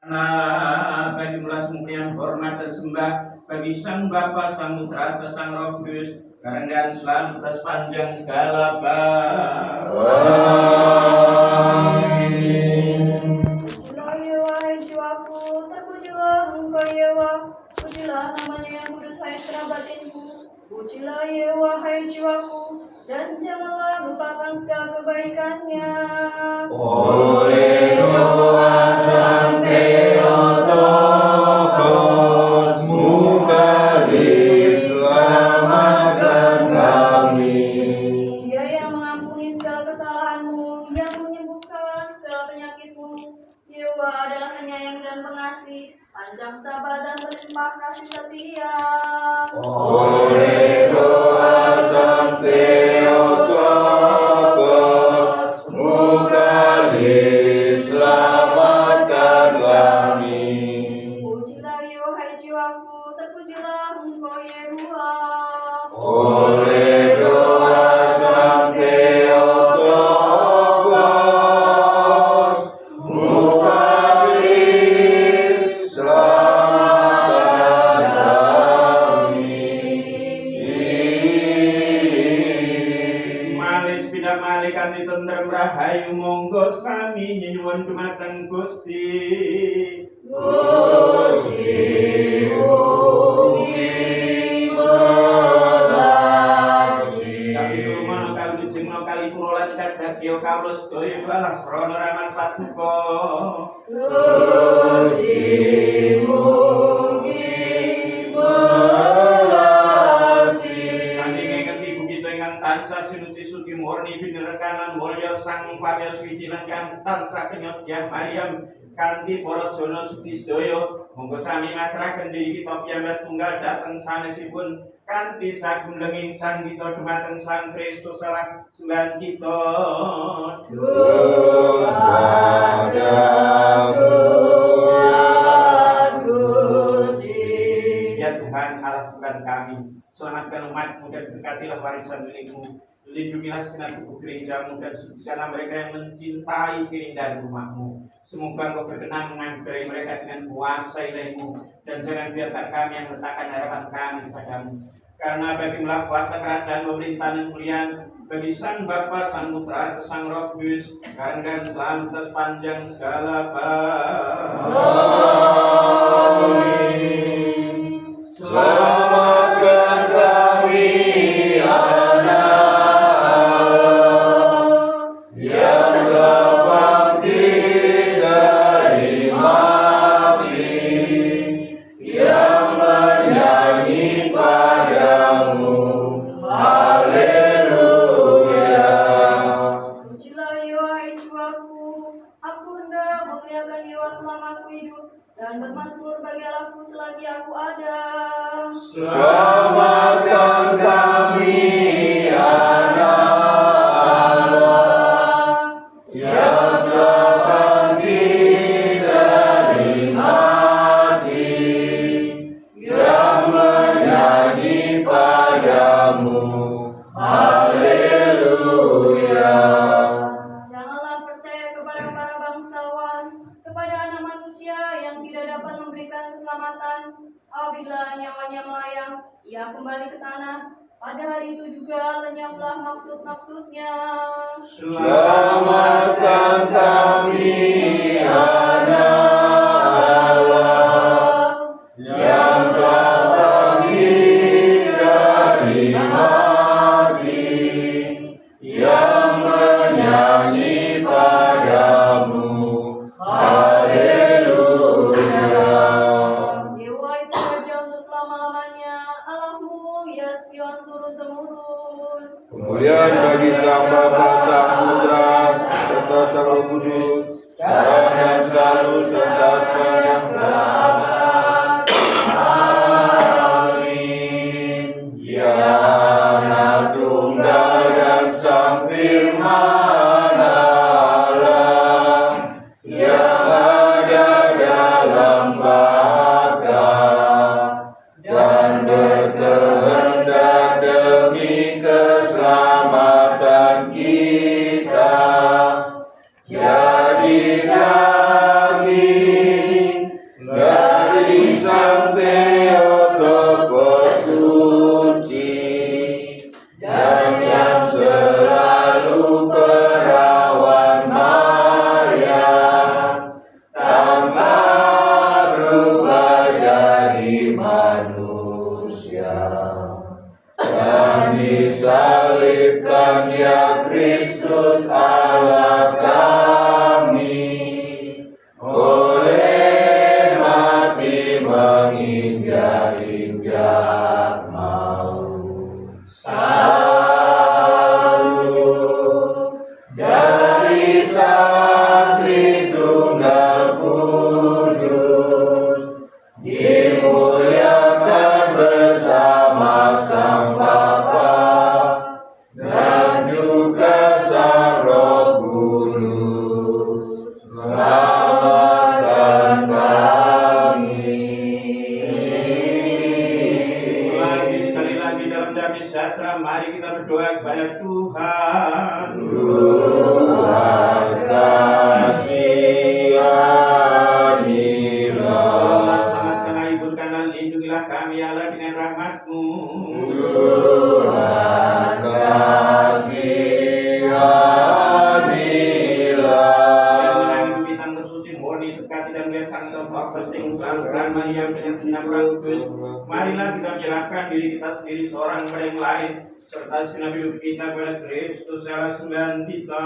Bagi jumlah kemuliaan hormat dan sembah bagi Sang Bapa, Sang Putra, atau Sang Roh Kudus, sekarang dan selalu sepanjang segala abad. Amin. Pujilah ya wahai jiwaku, terpujilah Engkau ya Allah, pujilah namanya yang kudus hai batinku. Pujilah ya wahai jiwaku, dan janganlah lupakan segala kebaikannya. Alleluia Sancte Theotokos, Mukalis, selamatkan kami. Dia yang mengampuni segala kesalahanmu, yang menyembuhkan segala penyakitmu. Yehovah adalah penyayang dan pengasih, panjang sabar dan berlimpah kasih setia. Alleluia Sancte Theotokos, Mukalis, selamatkan kami. Pujilah ya wahai jiwaku, terpujilah Engkau Yehovah. Alleluia Sancte Theotokos, Mukalis, selamatkan kami. Malis bidak malikan tentrem rahayu monggo sami nyuwun dumateng Gusti. Gusti mugi melasi. Tapi rumono kali jengno kali purolan kajagyo kawlos doyo balas rono raman patuko. Gusti mugi melasi. Kanthi ngengeti bukit ingkang tansah sinuci suci murni binrekanan mulya Sang Paryas Wiji lan kang tansah kenyodyan Maryam kanthi para jana suci sedaya monggo sami ngasrahaken diri kita piyambak tunggal dhateng sanesipun kanthi sagunging sang kita dumateng Sang Kristus salah sembahan kita. Ya Tuhan Allah sembahan kami, selamatkan umatmu dan berkatilah warisan milikmu. Lindungilah segenap tubuh gerejamu dan sucikanlah mereka yang mencintai keindahan rumahmu. Semoga Engkau berkenan menganugerai mereka dengan kuasa ilahi-Mu, dan jangan biarkan kami yang meletakkan harapan kami padamu. Karena bagimu kuasa kerajaan, pemerintahan dan kemuliaan, bagi Sang Bapa, Sang Putra, dan Sang Roh Kudus, sekarang dan selalu sepanjang segala abad. Amin. Selamatkan kami, anak yang terbangkit dari mati, yang menyanyi padamu. Haleluya. Pujilah ya wahai jiwaku, aku hendak memuliakan Yehovah selama aku hidup, dan bermazmur bagi Allahku selagi aku ada. Selamatkan kami, anak yang terbangkit dari mati, yang menyanyi padamu. Haleluya. Janganlah percaya kepada para bangsawan, kepada anak manusia yang tidak dapat memberikan keselamatan. Apabila nyawanya melayang, ia kembali ke tanah. Pada hari itu juga lenyaplah maksud-maksudnya. Selamatkan kami, anak Allah yang telah bangkit dari mati, yang menyanyi padamu. Haleluya. Dewa itu raja untuk selama-lamanya. Allahmu ya Sion turun-temurun. Kemuliaan bagi Sang Bapa, Sang Putra, serta Sang Roh Kudus, sekarang dan selalu serta sepanjang segala abad. Amin. Ya Anak Tunggal dan Sang Firman Allah, yang ada dalam Bapa dan berkehendak demi keselamatan kita, jadi daging kepada Tuhan. Tuhan kasihanilah. Selamatkanlah, hiburkanlah, lindungilah kami Allah dengan rahmat-Mu. Tuhan kasihanilah. Bintang tersuci murni dekat dan melihat sang tempat penting selalu peran Maria dengan segenap Roh Kudus. Marilah kita menyerahkan diri kita sendiri seorang kepada yang lain, serta segenap hidup kita kepada Kristus Allah sembahan kita.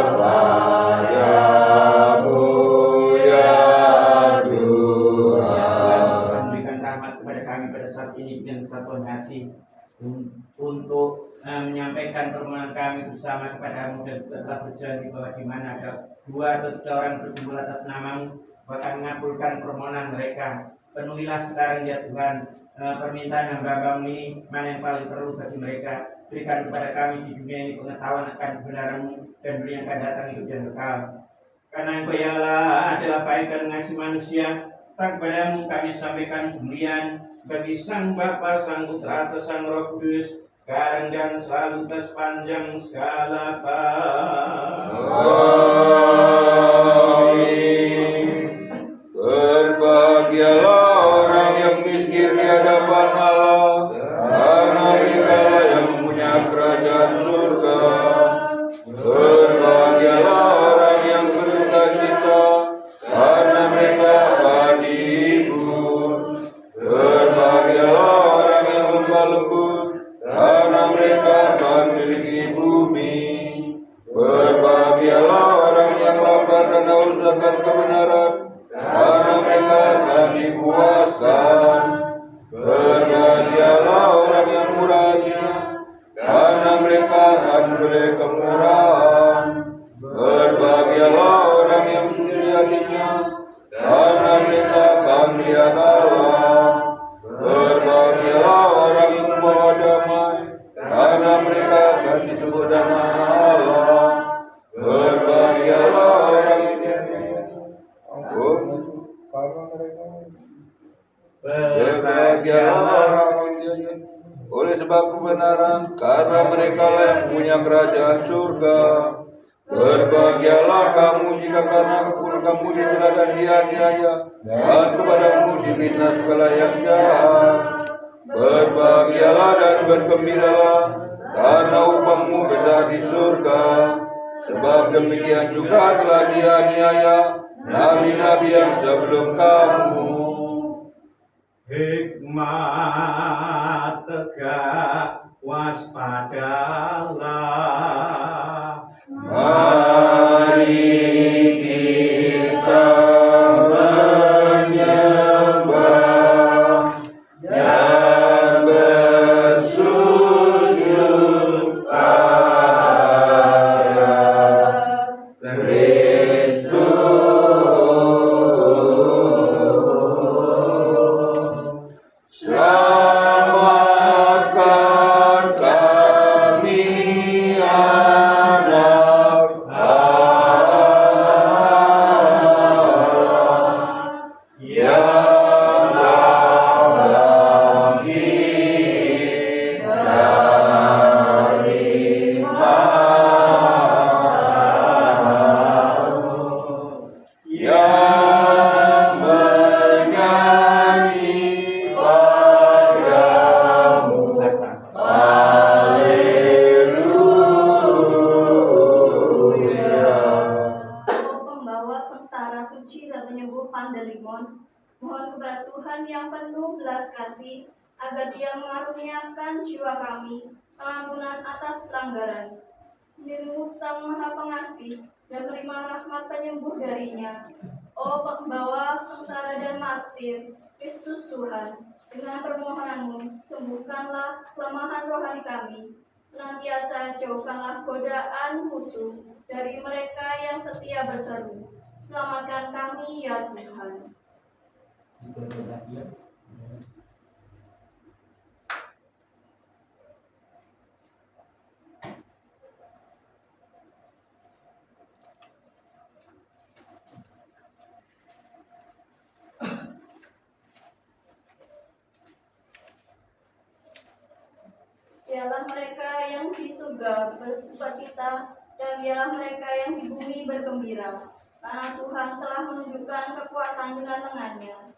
Kepadamu ya Tuhan. Berikan rahmat kepada kami pada saat ini dengan kesatuan hati untuk menyampaikan permohonan kami bersama kepadamu, dan telah berjanji bahwa di mana ada 2 atau 3 orang berkumpul atas namamu, bahkan mengabulkan permohonan mereka. Penuhilah sekarang ya Tuhan permintaan hamba-Mu ini, mana yang paling perlu bagi mereka. Berikan kepada kami di dunia ini pengetahuan akan kebenaran-Mu, dan beri yang akan datang hidup yang kekal. Karena Engkau ya Allah adalah baik dan mengasihi manusia, tak kepadamu kami sampaikan kemuliaan bagi Sang Bapa, Sang Putra, atau Sang Roh Kudus, sekarang dan selalu sepanjang segala Amin. Berbahagialah orang yang miskin di hadapan Allah, karena mereka yang mempunyai kerajaan surga. Berbahagialah orang yang berduka cita, karena mereka akan dihibur. Berbahagialah orang yang lembah lembut, karena mereka akan memiliki bumi. Berbahagialah orang yang lapar dan haus akan kebenaran, karena mereka akan dipuaskan. Berbahagialah orang yang murah hatinya, karena mereka akan beroleh kemurahan. Berbahagialah orang yang suci hatinya, karena mereka akan melihat Allah. Berbahagialah orang yang membawa damai, karena mereka akan disebut anak Allah. Berbahagialah orang yang berbahagialah orang yang oleh sebab kebenaran, karena mereka lah yang punya kerajaan surga. Berbahagialah kamu jika karena kekuatan kamu dicela dan dianiaya, dan kepadamu dibina segala yang jahat. Berbahagialah dan bergembiralah, karena upahmu besar di surga. Sebab demikian juga telah dianiaya nabi-nabi yang sebelum kamu. Hikmat tegak waspadalah. Mari kita menyembah dan bersujud pada Kristus. Selamatkan kami anak Allah yang lahir dari maut, yang menyanyi padamu. Haleluya. Oh pembawa sengsara suci dan penyembuh Pandalimon, mohon kepada Tuhan yang penuh belas kasih, agar Dia mengaruniakan jiwa kami pengampunan atas pelanggaran. Dirimu Sang Maha Pengasih, dan terima rahmat penyembuh darinya. Oh pembawa sengsara dan martir, Kristus Tuhan, dengan permohonanmu, sembuhkanlah kelemahan rohani kami. Senantiasa jauhkanlah godaan musuh dari mereka yang setia berseru. Selamatkan kami ya Tuhan. Biarlah mereka yang di surga bersukacita, dan biarlah mereka yang di bumi bergembira. Karena Tuhan telah menunjukkan kekuatan dengan lengannya.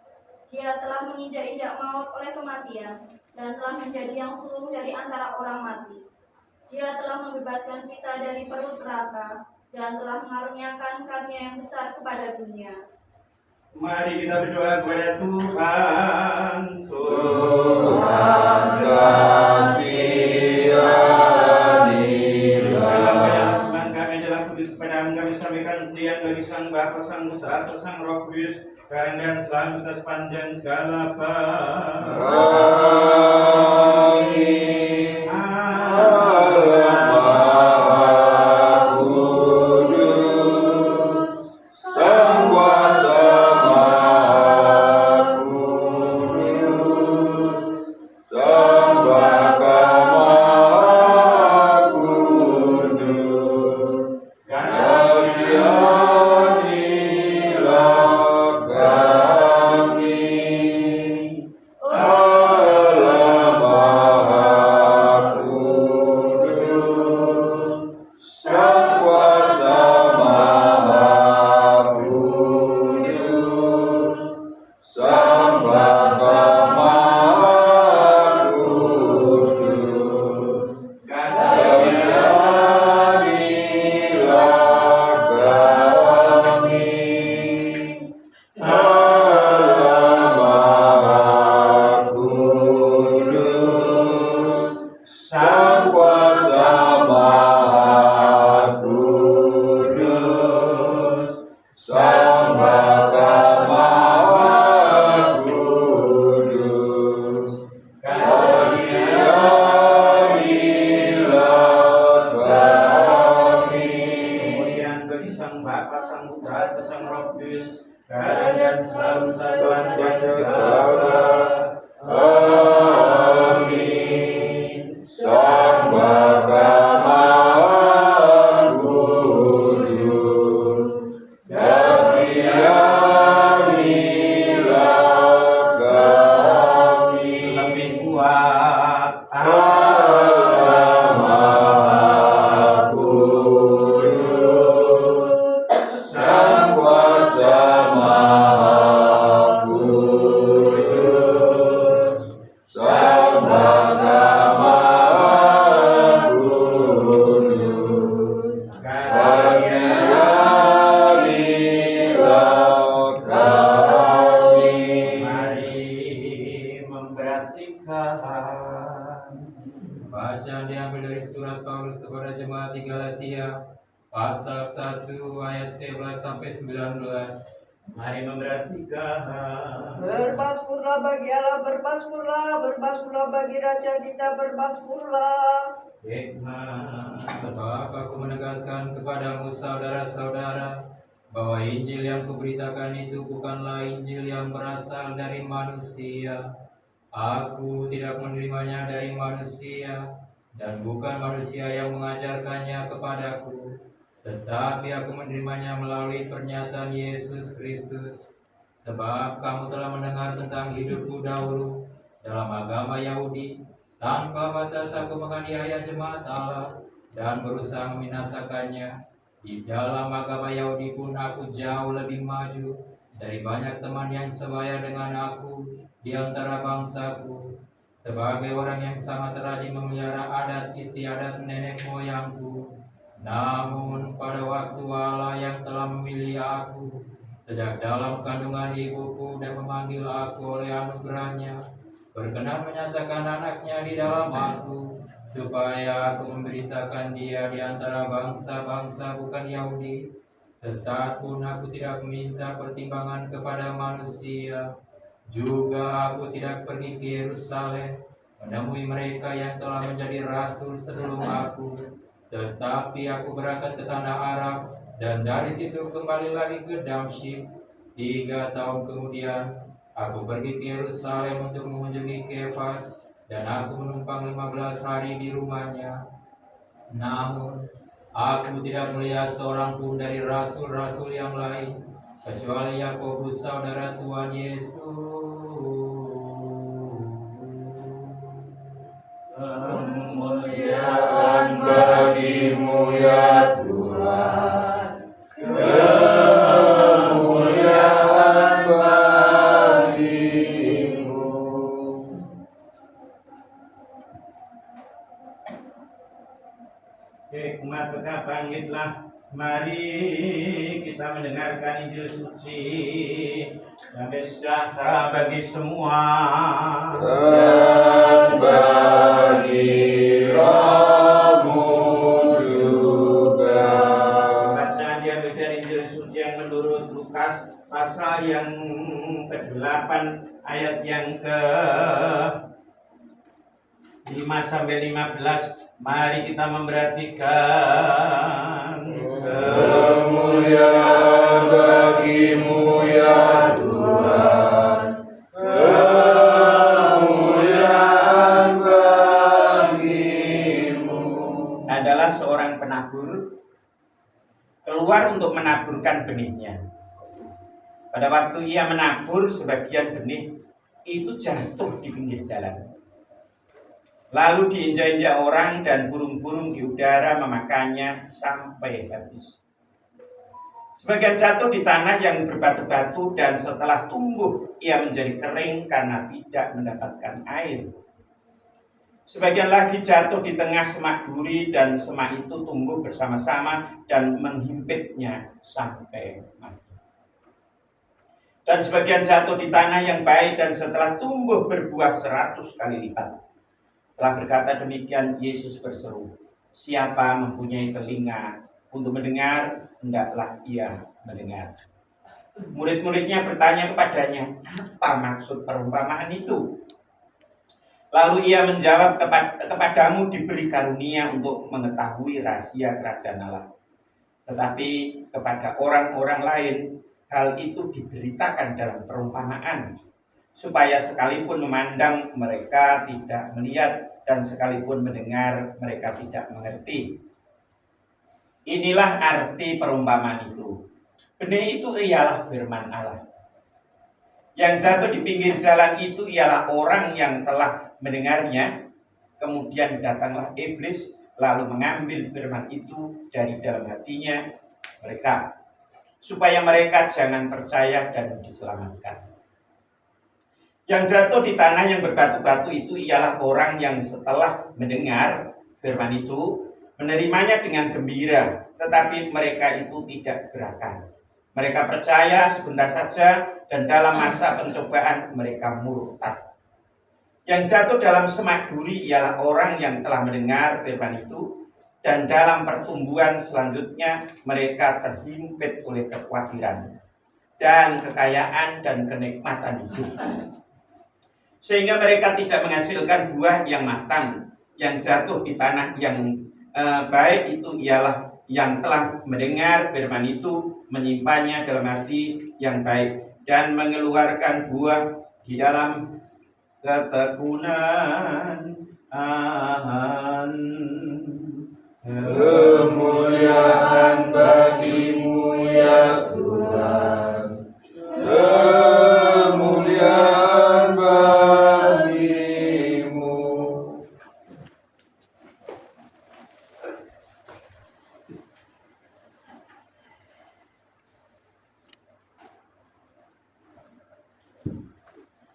Dia telah menginjak-injak maut oleh kematian, dan telah menjadi yang sulung dari antara orang mati. Dia telah membebaskan kita dari perut neraka, dan telah mengaruniakan karunia yang besar kepada dunia. Mari kita berdoa kepada Tuhan. Tuhan Dalam sembahan kami dalam kudus kepada kami sampaikan pujian bagi Sang Bapa, Sang Putra, atau Sang Roh Kudus, dan selalu kita sepanjang segala abad. Amin. Allah Kudus, Sang Kuasa Maha Kudus, Sang Bapa Maha Kudus, kasihanilah kami. Allah Maha Kudus, Sang Kuasa Maha Kudus, Sang Bapa Maha Kudus, kasihanilah kami. Allah Maha Kudus, Sang Kuasa Maha Kudus, Sang Bapa Maha Kudus, kasihanilah kami. Kemuliaan bagi Sang Bapa, Sang Putra, dan Sang Roh Kudus, dan selalu sepanjang segala Amin. Sang Bapa Maha Kudus, kasihanilah kami. lebih kuat. Allah Maha Kudus, Sang Kuasa Maha Kudus, Sang Bapa Maha Kudus, kasihanilah kami. Mari memperhatikan. Bacaan diambil dari surat Paulus kepada jemaat di Galatia, pasal 1 ayat 11 sampai 19. Mari memperhatikan. Berbaspurlah bagi Allah, berbaspurlah bagi Raja kita, berbaspurlah. Hikmah. Sebab aku menegaskan kepadamu saudara-saudara, bahwa Injil yang kuberitakan itu bukanlah Injil yang berasal dari manusia. Aku tidak menerimanya dari manusia, dan bukan manusia yang mengajarkannya kepadaku, tetapi aku menerimanya melalui pernyataan Yesus Kristus. Sebab kamu telah mendengar tentang hidupku dahulu dalam agama Yahudi. Tanpa batas aku menganiaya jemaat Allah dan berusaha membinasakannya. Di dalam agama Yahudi pun aku jauh lebih maju dari banyak teman yang sebaya dengan aku di antara bangsaku. Sebagai orang yang sangat rajin memelihara adat istiadat nenek moyangku. Namun pada waktu Allah yang telah memilih aku sejak dalam kandungan ibuku dan memanggil aku oleh anugerahnya, berkenan menyatakan anaknya di dalam aku, supaya aku memberitakan dia di antara bangsa-bangsa bukan Yahudi. Sesaat pun aku tidak meminta pertimbangan kepada manusia. Juga aku tidak pergi ke Yerusalem menemui mereka yang telah menjadi rasul sebelum aku, tetapi aku berangkat ke tanah Arab, dan dari situ kembali lagi ke Damsyik. 3 tahun kemudian aku pergi ke Yerusalem untuk mengunjungi Kefas, dan aku menumpang 15 hari di rumahnya. Namun aku tidak melihat seorang pun dari rasul-rasul yang lain, kecuali Yakobus saudara Tuhan Yesus. Semua ya Tuhan, kemuliaan bagimu. Umat tetap bangkitlah, mari kita mendengarkan Injil suci. Damai sejahtera bagi semua Dan bagi rohmu juga. Bacaan diambil dari Injil suci yang menurut Lukas pasal yang ke-8 ayat yang ke-5 sampai 15. Mari kita memperhatikan. Kemuliaan bagimu ya Tuhan, kemuliaan bagimu. Adalah seorang penabur keluar untuk menaburkan benihnya. Pada waktu ia menabur, sebagian benih itu jatuh di pinggir jalan. Lalu diinjak-injak orang dan burung-burung di udara memakannya sampai habis. Sebagian jatuh di tanah yang berbatu-batu dan setelah tumbuh ia menjadi kering karena tidak mendapatkan air. Sebagian lagi jatuh di tengah semak duri dan semak itu tumbuh bersama-sama dan menghimpitnya sampai mati. Dan sebagian jatuh di tanah yang baik dan setelah tumbuh berbuah 100 kali lipat. Setelah berkata demikian, Yesus berseru, "Siapa mempunyai telinga untuk mendengar, hendaklah ia mendengar." Murid-muridnya bertanya kepadanya, "Apa maksud perumpamaan itu?" Lalu ia menjawab, "Kepadamu diberi karunia untuk mengetahui rahasia kerajaan Allah. Tetapi kepada orang-orang lain, hal itu diberitakan dalam perumpamaan, supaya sekalipun memandang mereka tidak melihat, dan sekalipun mendengar mereka tidak mengerti." Inilah arti perumpamaan itu. Benih itu ialah firman Allah. Yang jatuh di pinggir jalan itu ialah orang yang telah mendengarnya, kemudian datanglah iblis lalu mengambil firman itu dari dalam hatinya mereka, supaya mereka jangan percaya dan diselamatkan. Yang jatuh di tanah yang berbatu-batu itu ialah orang yang setelah mendengar firman itu, menerimanya dengan gembira, tetapi mereka itu tidak berakal. Mereka percaya sebentar saja dan dalam masa pencobaan mereka murtad. Yang jatuh dalam semak duri ialah orang yang telah mendengar firman itu, dan dalam pertumbuhan selanjutnya mereka terhimpit oleh kekhawatiran dan kekayaan dan kenikmatan hidup, sehingga mereka tidak menghasilkan buah yang matang. Yang jatuh di tanah yang baik itu ialah yang telah mendengar firman itu, menyimpannya dalam hati yang baik, dan mengeluarkan buah di dalam ketekunan. Kemuliaan bagimu ya Tuhan, kemuliaan bagimu.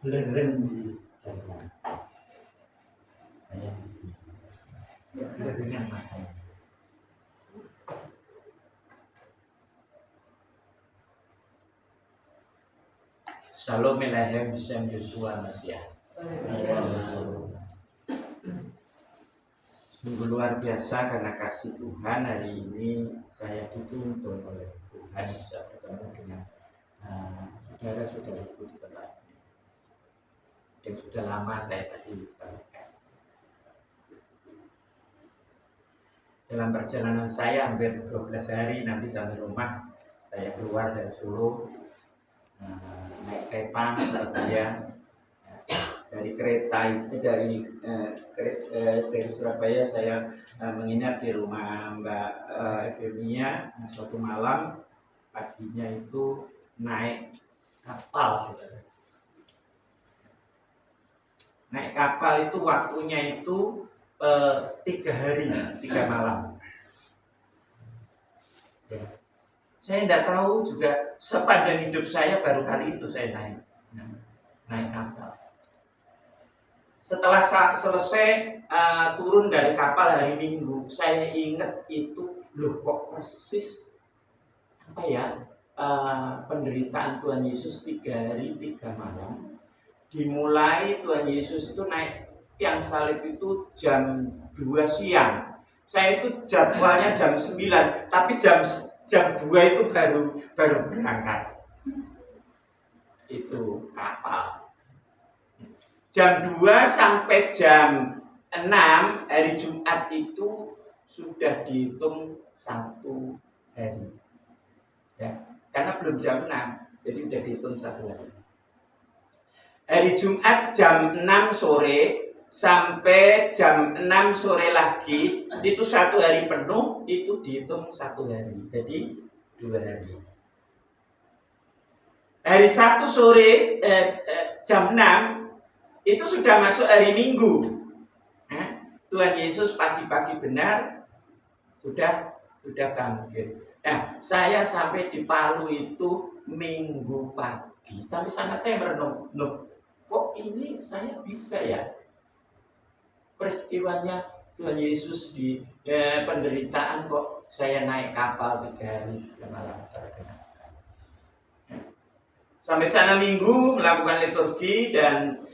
Leren di jalan. Saya di sini. Dengan matanya. Shalom Elohim Sam Yosua Masya. Sungguh luar biasa karena kasih Tuhan. Hari ini saya dituntun oleh Tuhan bisa bertemu dengan saudara-saudaraku di tempat ini yang sudah lama saya tadi sampaikan. Dalam perjalanan saya hampir 12 hari nanti sampai rumah, saya keluar dari Solo, naik kereta Surabaya. Dari kereta itu dari Surabaya saya menginap di rumah Mbak Evenia. Suatu malam paginya itu naik kapal. Naik kapal itu waktunya itu 3 hari 3 malam. Saya tidak tahu juga, sepanjang hidup saya baru kali itu saya naik kapal. Setelah selesai turun dari kapal hari Minggu, saya ingat itu, loh kok persis penderitaan Tuhan Yesus 3 hari 3 malam. Dimulai Tuhan Yesus itu naik tiang salib itu jam 2 siang. Saya itu jadwalnya jam 9, tapi jam 2 itu baru berangkat. Itu kapal. Jam 2 sampai jam 6 hari Jumat itu sudah dihitung 1 hari. Ya, karena belum jam 6, jadi sudah dihitung 1 hari. Hari Jumat jam 6 sore sampai jam 6 sore lagi, itu 1 hari penuh, itu dihitung 1 hari. Jadi 2 hari. Hari Sabtu sore jam 6 itu sudah masuk hari Minggu. Tuhan Yesus pagi-pagi benar sudah bangkit. Nah, saya sampai di Palu itu Minggu pagi. Sampai sana saya merenung, loh, kok ini saya bisa ya? Peristiwanya Tuhan Yesus di penderitaan kok saya naik kapal 3 hari 3 malam terkena. Sampai sana Minggu melakukan liturgi, dan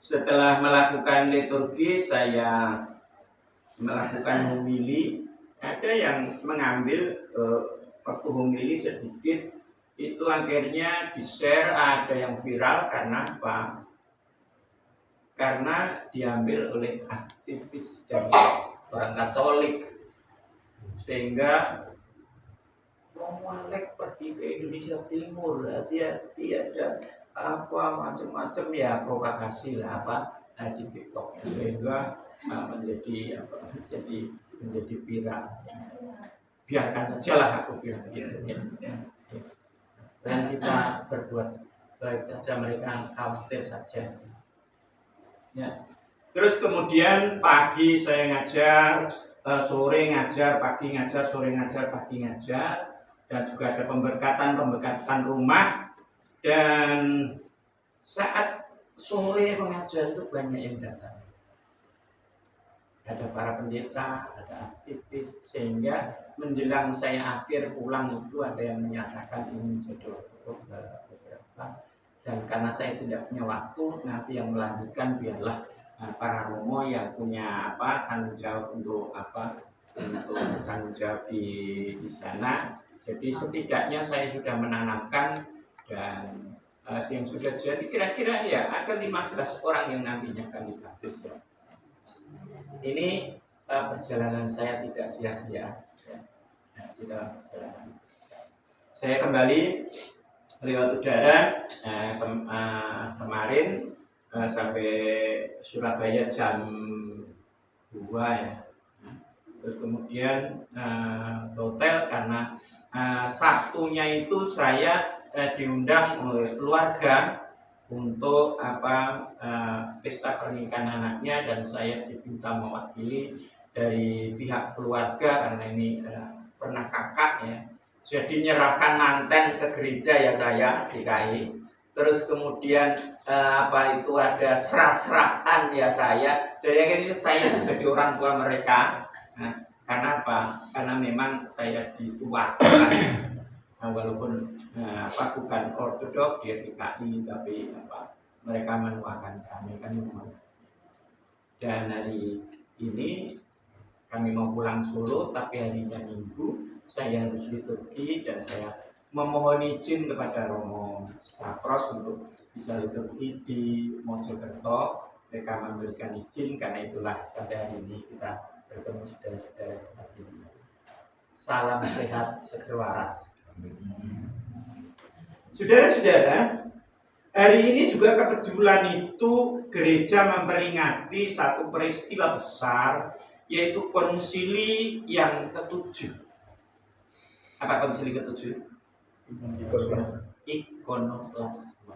setelah melakukan liturgi saya melakukan homili. Ada yang mengambil waktu homili sedikit, itu akhirnya di-share, ada yang viral. Karena apa? Karena diambil oleh aktivis dari orang Katolik, sehingga Walek pergi ke Indonesia Timur, hati-hati ada macam-macam ya provokasi lah di TikTok, sehingga menjadi viral. Biarkan saja lah, aku bilang gitu ya. Dan kita berbuat baik saja, mereka khawatir saja. Ya. Terus kemudian pagi saya ngajar, sore ngajar, pagi ngajar, sore ngajar, pagi ngajar. Dan juga ada pemberkatan rumah. Dan saat sore mengajar itu banyak yang datang. Ada para pendeta, ada aktivis, sehingga menjelang saya akhir pulang itu ada yang menyatakan ingin jodoh beberapa. Dan karena saya tidak punya waktu, nanti yang melanjutkan biarlah para romo yang punya tanggung jawab untuk tanggung jawab di sana. Jadi setidaknya saya sudah menanamkan, dan yang sudah jadi kira-kira ya ada 15 orang yang nantinya akan dibaptis. Ini perjalanan saya tidak sia-sia. Saya kembali lewat udara kemarin sampai Surabaya jam 2 ya. Terus kemudian ke hotel karena Sabtunya itu saya diundang oleh keluarga untuk pesta pernikahan anaknya, dan saya diminta mewakili dari pihak keluarga karena ini pernah kakak ya. Jadi nyerahkan manten ke gereja ya saya di KI. Terus kemudian ada serah-serahan ya saya. Jadi akhirnya saya jadi orang tua mereka. Karena apa? Karena memang saya dituakan, walaupun bukan ortodok dia GKI, tapi mereka menuakan kami kan memang. Dan hari ini kami mau pulang Solo, tapi harinya Minggu saya harus liturgi, dan saya memohon izin kepada Romo Stapros untuk bisa liturgi di Mojokerto. Mereka memberikan izin, karena itulah sampai hari ini kita bertemu saudara-saudara ini. Salam sehat, seger waras. Saudara-saudara, hari ini juga kebetulan itu gereja memperingati satu peristiwa besar, yaitu konsili yang ke-7. Apa konsili ke-7? Ikonoklasme.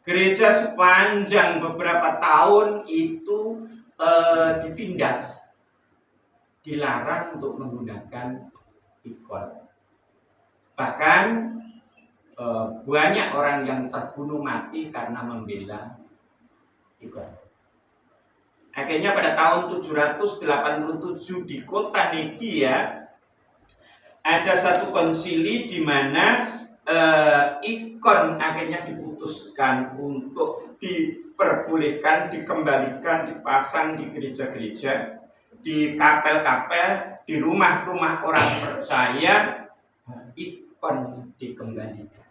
Gereja sepanjang beberapa tahun itu ditindas. dilarang untuk menggunakan ikon. Bahkan banyak orang yang terbunuh mati karena membela ikon. Akhirnya pada tahun 787 di kota Nikia ada satu konsili di mana ikon akhirnya diputuskan untuk diperbolehkan, dikembalikan, dipasang di gereja-gereja, di kapel-kapel, di rumah-rumah orang percaya, ikon dikembalikan.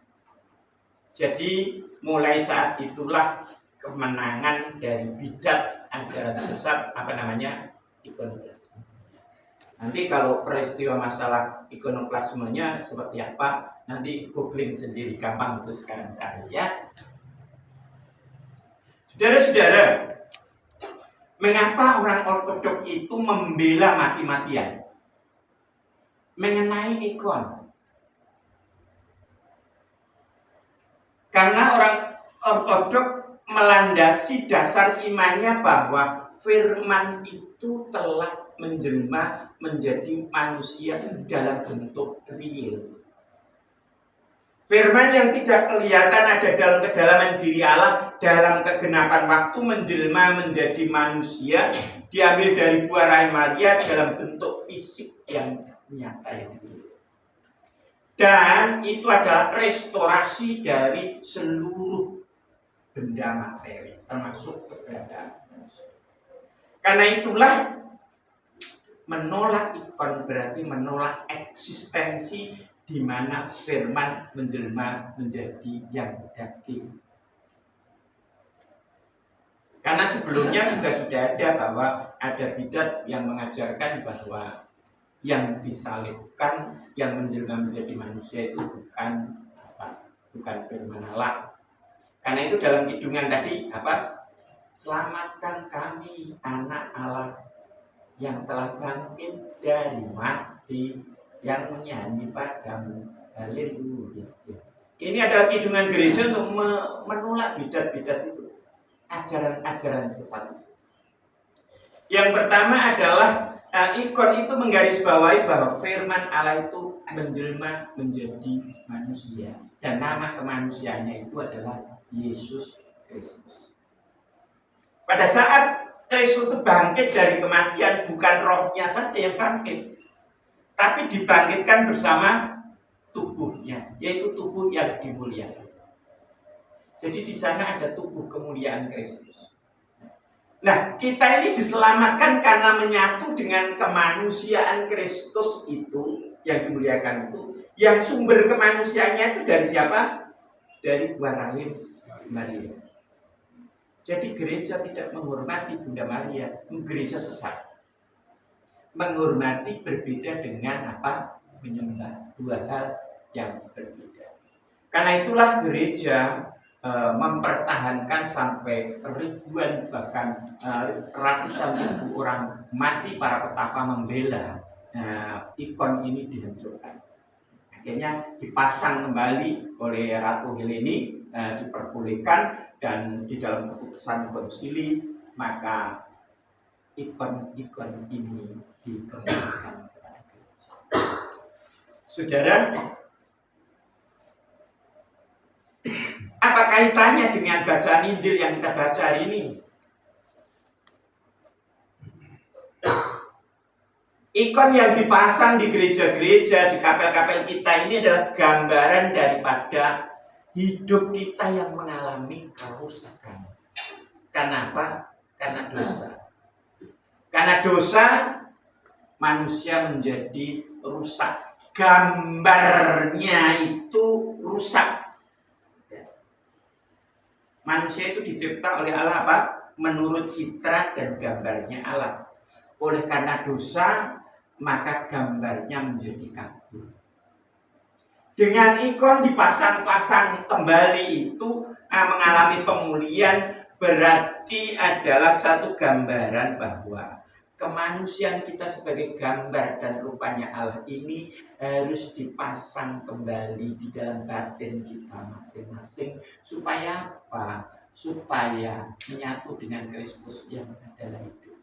Jadi mulai saat itulah kemenangan dari bidat ajaran sesat ikonoklasme. Nanti kalau peristiwa masalah ikonoklasmenya seperti apa, nanti googling sendiri, gampang itu sekarang cari ya. Saudara-saudara, mengapa orang ortodok itu membela mati-matian mengenai ikon? Karena orang ortodok melandasi dasar imannya bahwa firman itu telah menjelma menjadi manusia dalam bentuk real. Firman yang tidak kelihatan ada dalam kedalaman diri Allah, dalam kegenapan waktu menjelma menjadi manusia, diambil dari buah rahim Maria dalam bentuk fisik yang nyata yang real. Dan itu adalah restorasi dari seluruh benda materi, termasuk keberadaan manusia. Karena itulah menolak ikon berarti menolak eksistensi di mana firman menjelma menjadi yang daging. Karena sebelumnya juga sudah ada bahwa ada bidat yang mengajarkan bahwa yang disalibkan, yang menjelma menjadi manusia itu bukan firman Allah. Karena itu dalam kidungan tadi selamatkan kami anak Allah yang telah bangkit dari mati, yang menyanyi padamu haleluya. Ini adalah kidungan gereja untuk menolak bidat-bidat itu, ajaran-ajaran sesat. Yang pertama adalah ikon itu menggarisbawahi bahwa firman Allah itu menjelma menjadi manusia, dan nama kemanusiaannya itu adalah Yesus Kristus. Pada saat Kristus itu bangkit dari kematian, bukan rohnya saja yang bangkit, tapi dibangkitkan bersama tubuhnya, yaitu tubuh yang dimuliakan. Jadi di sana ada tubuh kemuliaan Kristus. Nah, kita ini diselamatkan karena menyatu dengan kemanusiaan Kristus itu, yang dimuliakan itu, yang sumber kemanusiaannya itu dari siapa? Dari buah rahim Maria. Jadi gereja tidak menghormati Bunda Maria, gereja sesat. Menghormati berbeda dengan menyembah, dua hal yang berbeda. Karena itulah gereja mempertahankan sampai ribuan bahkan ratusan ribu orang mati para petapa membela ikon ini dihancurkan. Akhirnya dipasang kembali oleh Ratu Heleni, diperbolehkan, dan di dalam keputusan konsili maka ikon-ikon ini dikembalikan kepada gereja. Saudara, apa kaitannya dengan bacaan Injil yang kita baca hari ini? Ikon yang dipasang di gereja-gereja, di kapel-kapel kita ini adalah gambaran daripada hidup kita yang mengalami kerusakan. Kenapa? Karena dosa. Karena dosa, manusia menjadi rusak. Gambarnya itu rusak. Manusia itu dicipta oleh Allah menurut citra dan gambarnya Allah. Oleh karena dosa, maka gambarnya menjadi kabur. Dengan ikon dipasang-pasang kembali itu mengalami pemulihan, berarti adalah satu gambaran bahwa kemanusiaan kita sebagai gambar dan rupanya Allah ini harus dipasang kembali di dalam batin kita masing-masing. Supaya apa? Supaya menyatu dengan Kristus yang adalah hidup.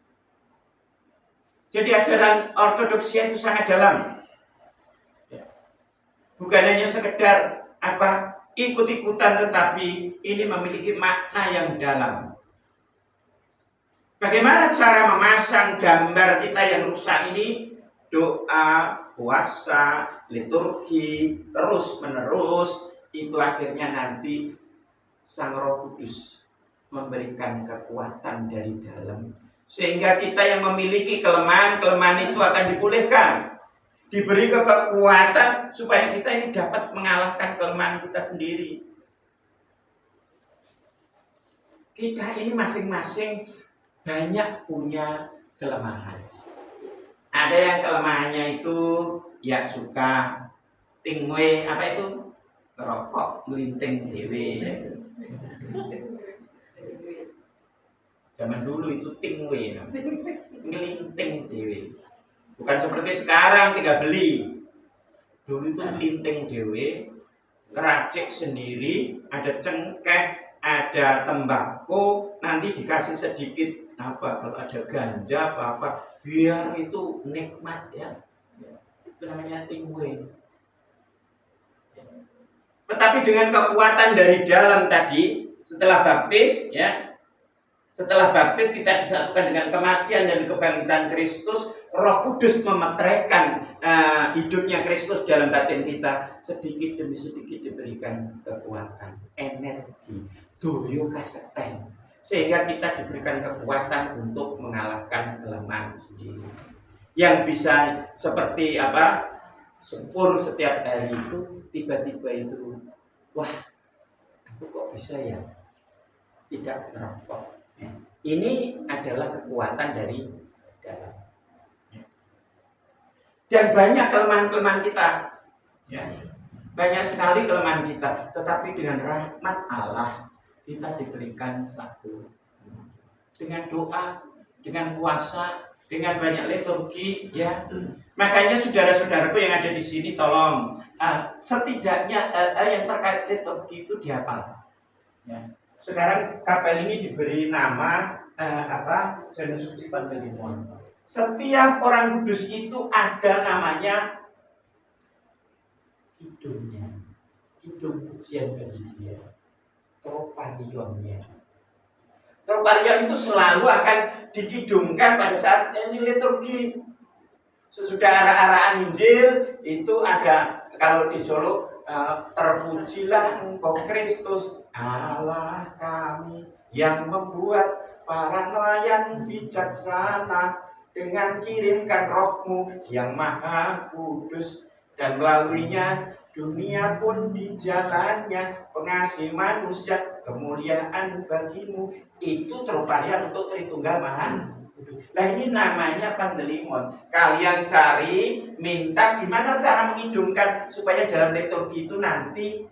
Jadi ajaran ortodoksia itu sangat dalam. Bukan hanya sekedar ikut-ikutan, tetapi ini memiliki makna yang dalam. Bagaimana cara memasang gambar kita yang rusak ini? Doa, puasa, liturgi, terus-menerus, itu akhirnya nanti Sang Roh Kudus memberikan kekuatan dari dalam. Sehingga kita yang memiliki kelemahan-kelemahan itu akan dipulihkan. Diberi kekuatan supaya kita ini dapat mengalahkan kelemahan kita sendiri. Kita ini masing-masing banyak punya kelemahan. Ada yang kelemahannya itu ya suka tingwe rokok melinting dewe. Zaman dulu itu tingwe, ngelinting dewe. Bukan seperti sekarang tinggal beli. Dulu itu melinting dewe, keracik sendiri, ada cengkeh, ada tembakau, nanti dikasih sedikit kalau ada ganja apa biar itu nikmat ya. Itu namanya tingwe. Tetapi dengan kekuatan dari dalam tadi, setelah baptis kita disatukan dengan kematian dan kebangkitan Kristus, Roh Kudus memeteraikan hidupnya Kristus dalam batin kita, sedikit demi sedikit diberikan kekuatan, energi, doyo kasekten, sehingga kita diberikan kekuatan untuk mengalahkan kelemahan sendiri. Yang bisa seperti sempur setiap hari itu tiba-tiba itu, wah, aku kok bisa ya tidak merokok. Ini adalah kekuatan dari dalam. Dan banyak kelemahan-kelemahan kita, ya, banyak sekali kelemahan kita. Tetapi dengan rahmat Allah kita diberikan satu. Dengan doa, dengan puasa, dengan banyak liturgi, ya. Makanya saudara-saudaraku yang ada di sini, tolong setidaknya yang terkait liturgi itu dihafal. Ya. Sekarang kapel ini diberi nama Janus Suci Pantelimon. Setiap orang kudus itu ada namanya hidungnya, hidung pujian bagi dia, troparion-nya. Troparion itu selalu akan dikidungkan pada saat ini liturgi. Sesudah arah-arahan Injil itu ada, kalau di Solo, terpujilah Engkau Kristus Allah kami yang membuat para nelayan bijaksana dengan kirimkan Roh-Mu yang Maha Kudus, dan melaluinya dunia pun di jalannya, pengasih manusia kemuliaan bagimu. Itu troparion untuk Tritunggal Maha Kudus. Nah, ini namanya Pantelimon. Kalian cari, minta gimana cara menghidungkan supaya dalam liturgi itu nanti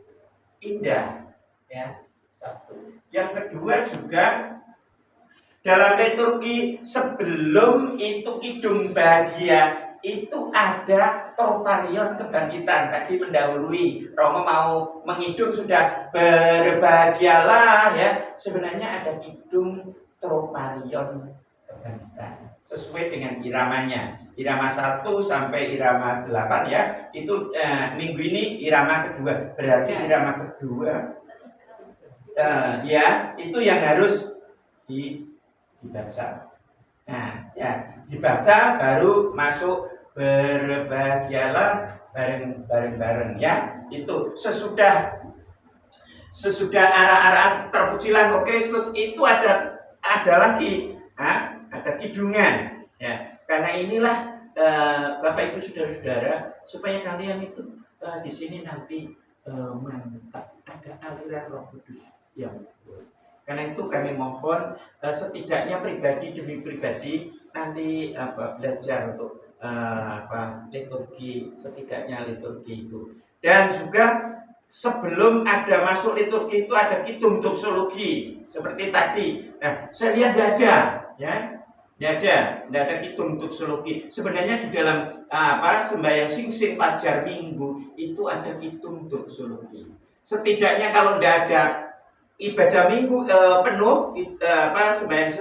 indah, ya. Satu. Yang kedua juga dalam liturgi sebelum itu kidung bahagia itu ada troparion kebangkitan. Tadi mendahului, Romo mau mengidung sudah berbahagialah, ya. Sebenarnya ada kidung troparion kebangkitan sesuai dengan iramanya. Irama 1 sampai irama 8, ya. Itu minggu ini irama kedua. Berarti irama kedua ya, itu yang harus dibaca. Nah, ya, dibaca baru masuk berbahagialah bareng-bareng, ya. Itu sesudah arah-arah terpujilah Engkau Kristus itu ada lagi, ada kidungan, ya. Karena inilah Bapak Ibu saudara-saudara, supaya kalian itu di sini nanti mantap, ada aliran Roh Kudus yang karena itu kami mohon setidaknya pribadi demi pribadi nanti belajar untuk liturgi, setidaknya liturgi itu. Dan juga sebelum ada masuk liturgi itu ada kidung doksologi seperti tadi. Nah, saya lihat tidak ada, ya. Tidak ada kidung doksologi. Sebenarnya di dalam sembahyang singsing fajar minggu itu ada kidung doksologi. Setidaknya kalau tidak ada ibadah minggu penuh sembahyang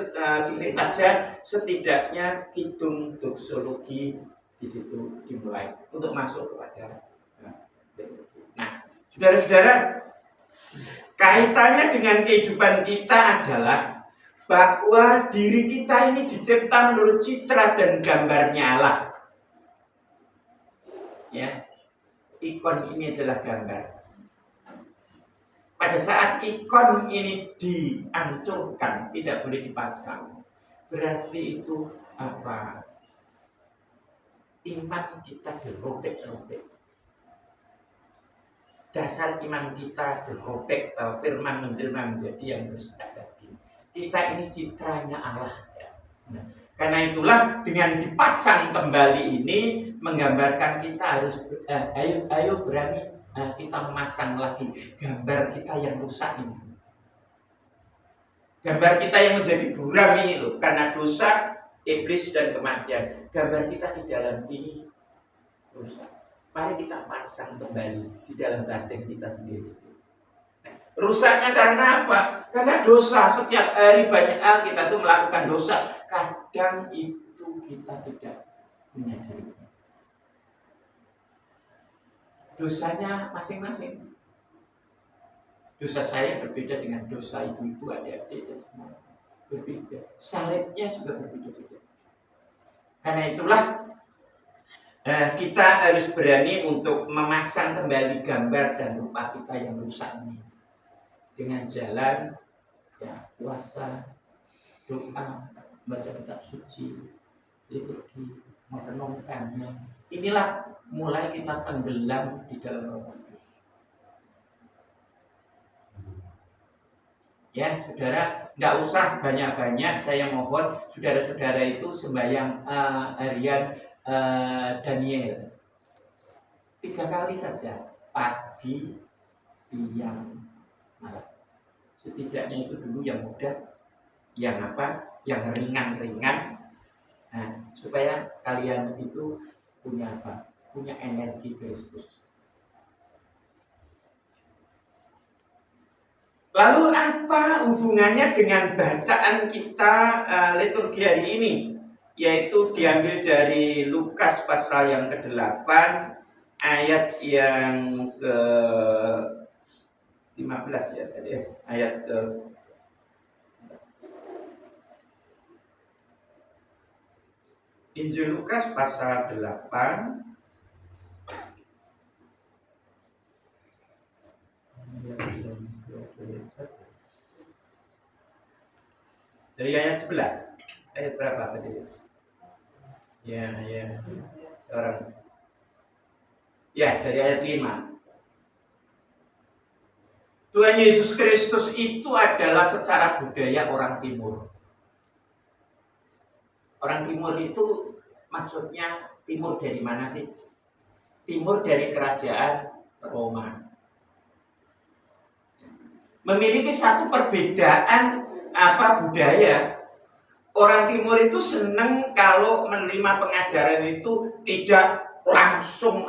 singkat saja, setidaknya hitung doksologi di situ dimulai untuk masuk kepada nah, saudara-saudara, kaitannya dengan kehidupan kita adalah bahwa diri kita ini dicipta menurut citra dan gambarnya Allah. Ya, ikon ini adalah gambar. Pada saat ikon ini dihancurkan, tidak boleh dipasang, berarti itu apa? Iman kita dirobek-robek. Dasar iman kita dirobek, firman menjelma menjadi yang bersifat daging. Kita ini citranya Allah. Nah, karena itulah dengan dipasang kembali ini menggambarkan kita harus ayo berani kita memasang lagi gambar kita yang rusak ini. Gambar kita yang menjadi buram ini loh, karena dosa, iblis dan kematian. Gambar kita di dalam ini rusak. Mari kita pasang kembali di dalam batin kita sendiri. Rusaknya karena apa? Karena dosa. Setiap hari banyak hal kita tuh melakukan dosa. Kadang itu kita tidak menyadari. Dosanya masing-masing. Dosa saya berbeda dengan dosa ibu-ibu, adik-adik dan semua. Berbeda. Salibnya juga berbeda-beda. Karena itulah kita harus berani untuk memasang kembali gambar dan rupa kita yang rusak ini dengan jalan puasa, doa, baca kitab suci, liturgi, merenungkannya. Inilah mulai kita tenggelam di dalam Roh Kudus. Ya, saudara, nggak usah banyak-banyak. Saya mohon saudara-saudara itu sembahyang harian Daniel 3 kali saja, pagi, siang, malam. Setidaknya itu dulu yang mudah, yang ringan-ringan, supaya kalian itu punya punya energi Kristus. Lalu apa hubungannya dengan bacaan kita liturgi hari ini? Yaitu diambil dari Lukas pasal yang ke-8 ayat yang ke-15 ya tadi ya. Ayat ke Injil Lukas pasal 8 dari ayat 11. Ayat berapa tadi? Ya, seorang. Ya, dari ayat 5. Tuhan Yesus Kristus itu adalah secara budaya orang timur. Orang timur itu maksudnya timur dari mana sih? Timur dari kerajaan Roma. Memiliki satu perbedaan budaya. Orang timur itu senang kalau menerima pengajaran itu tidak langsung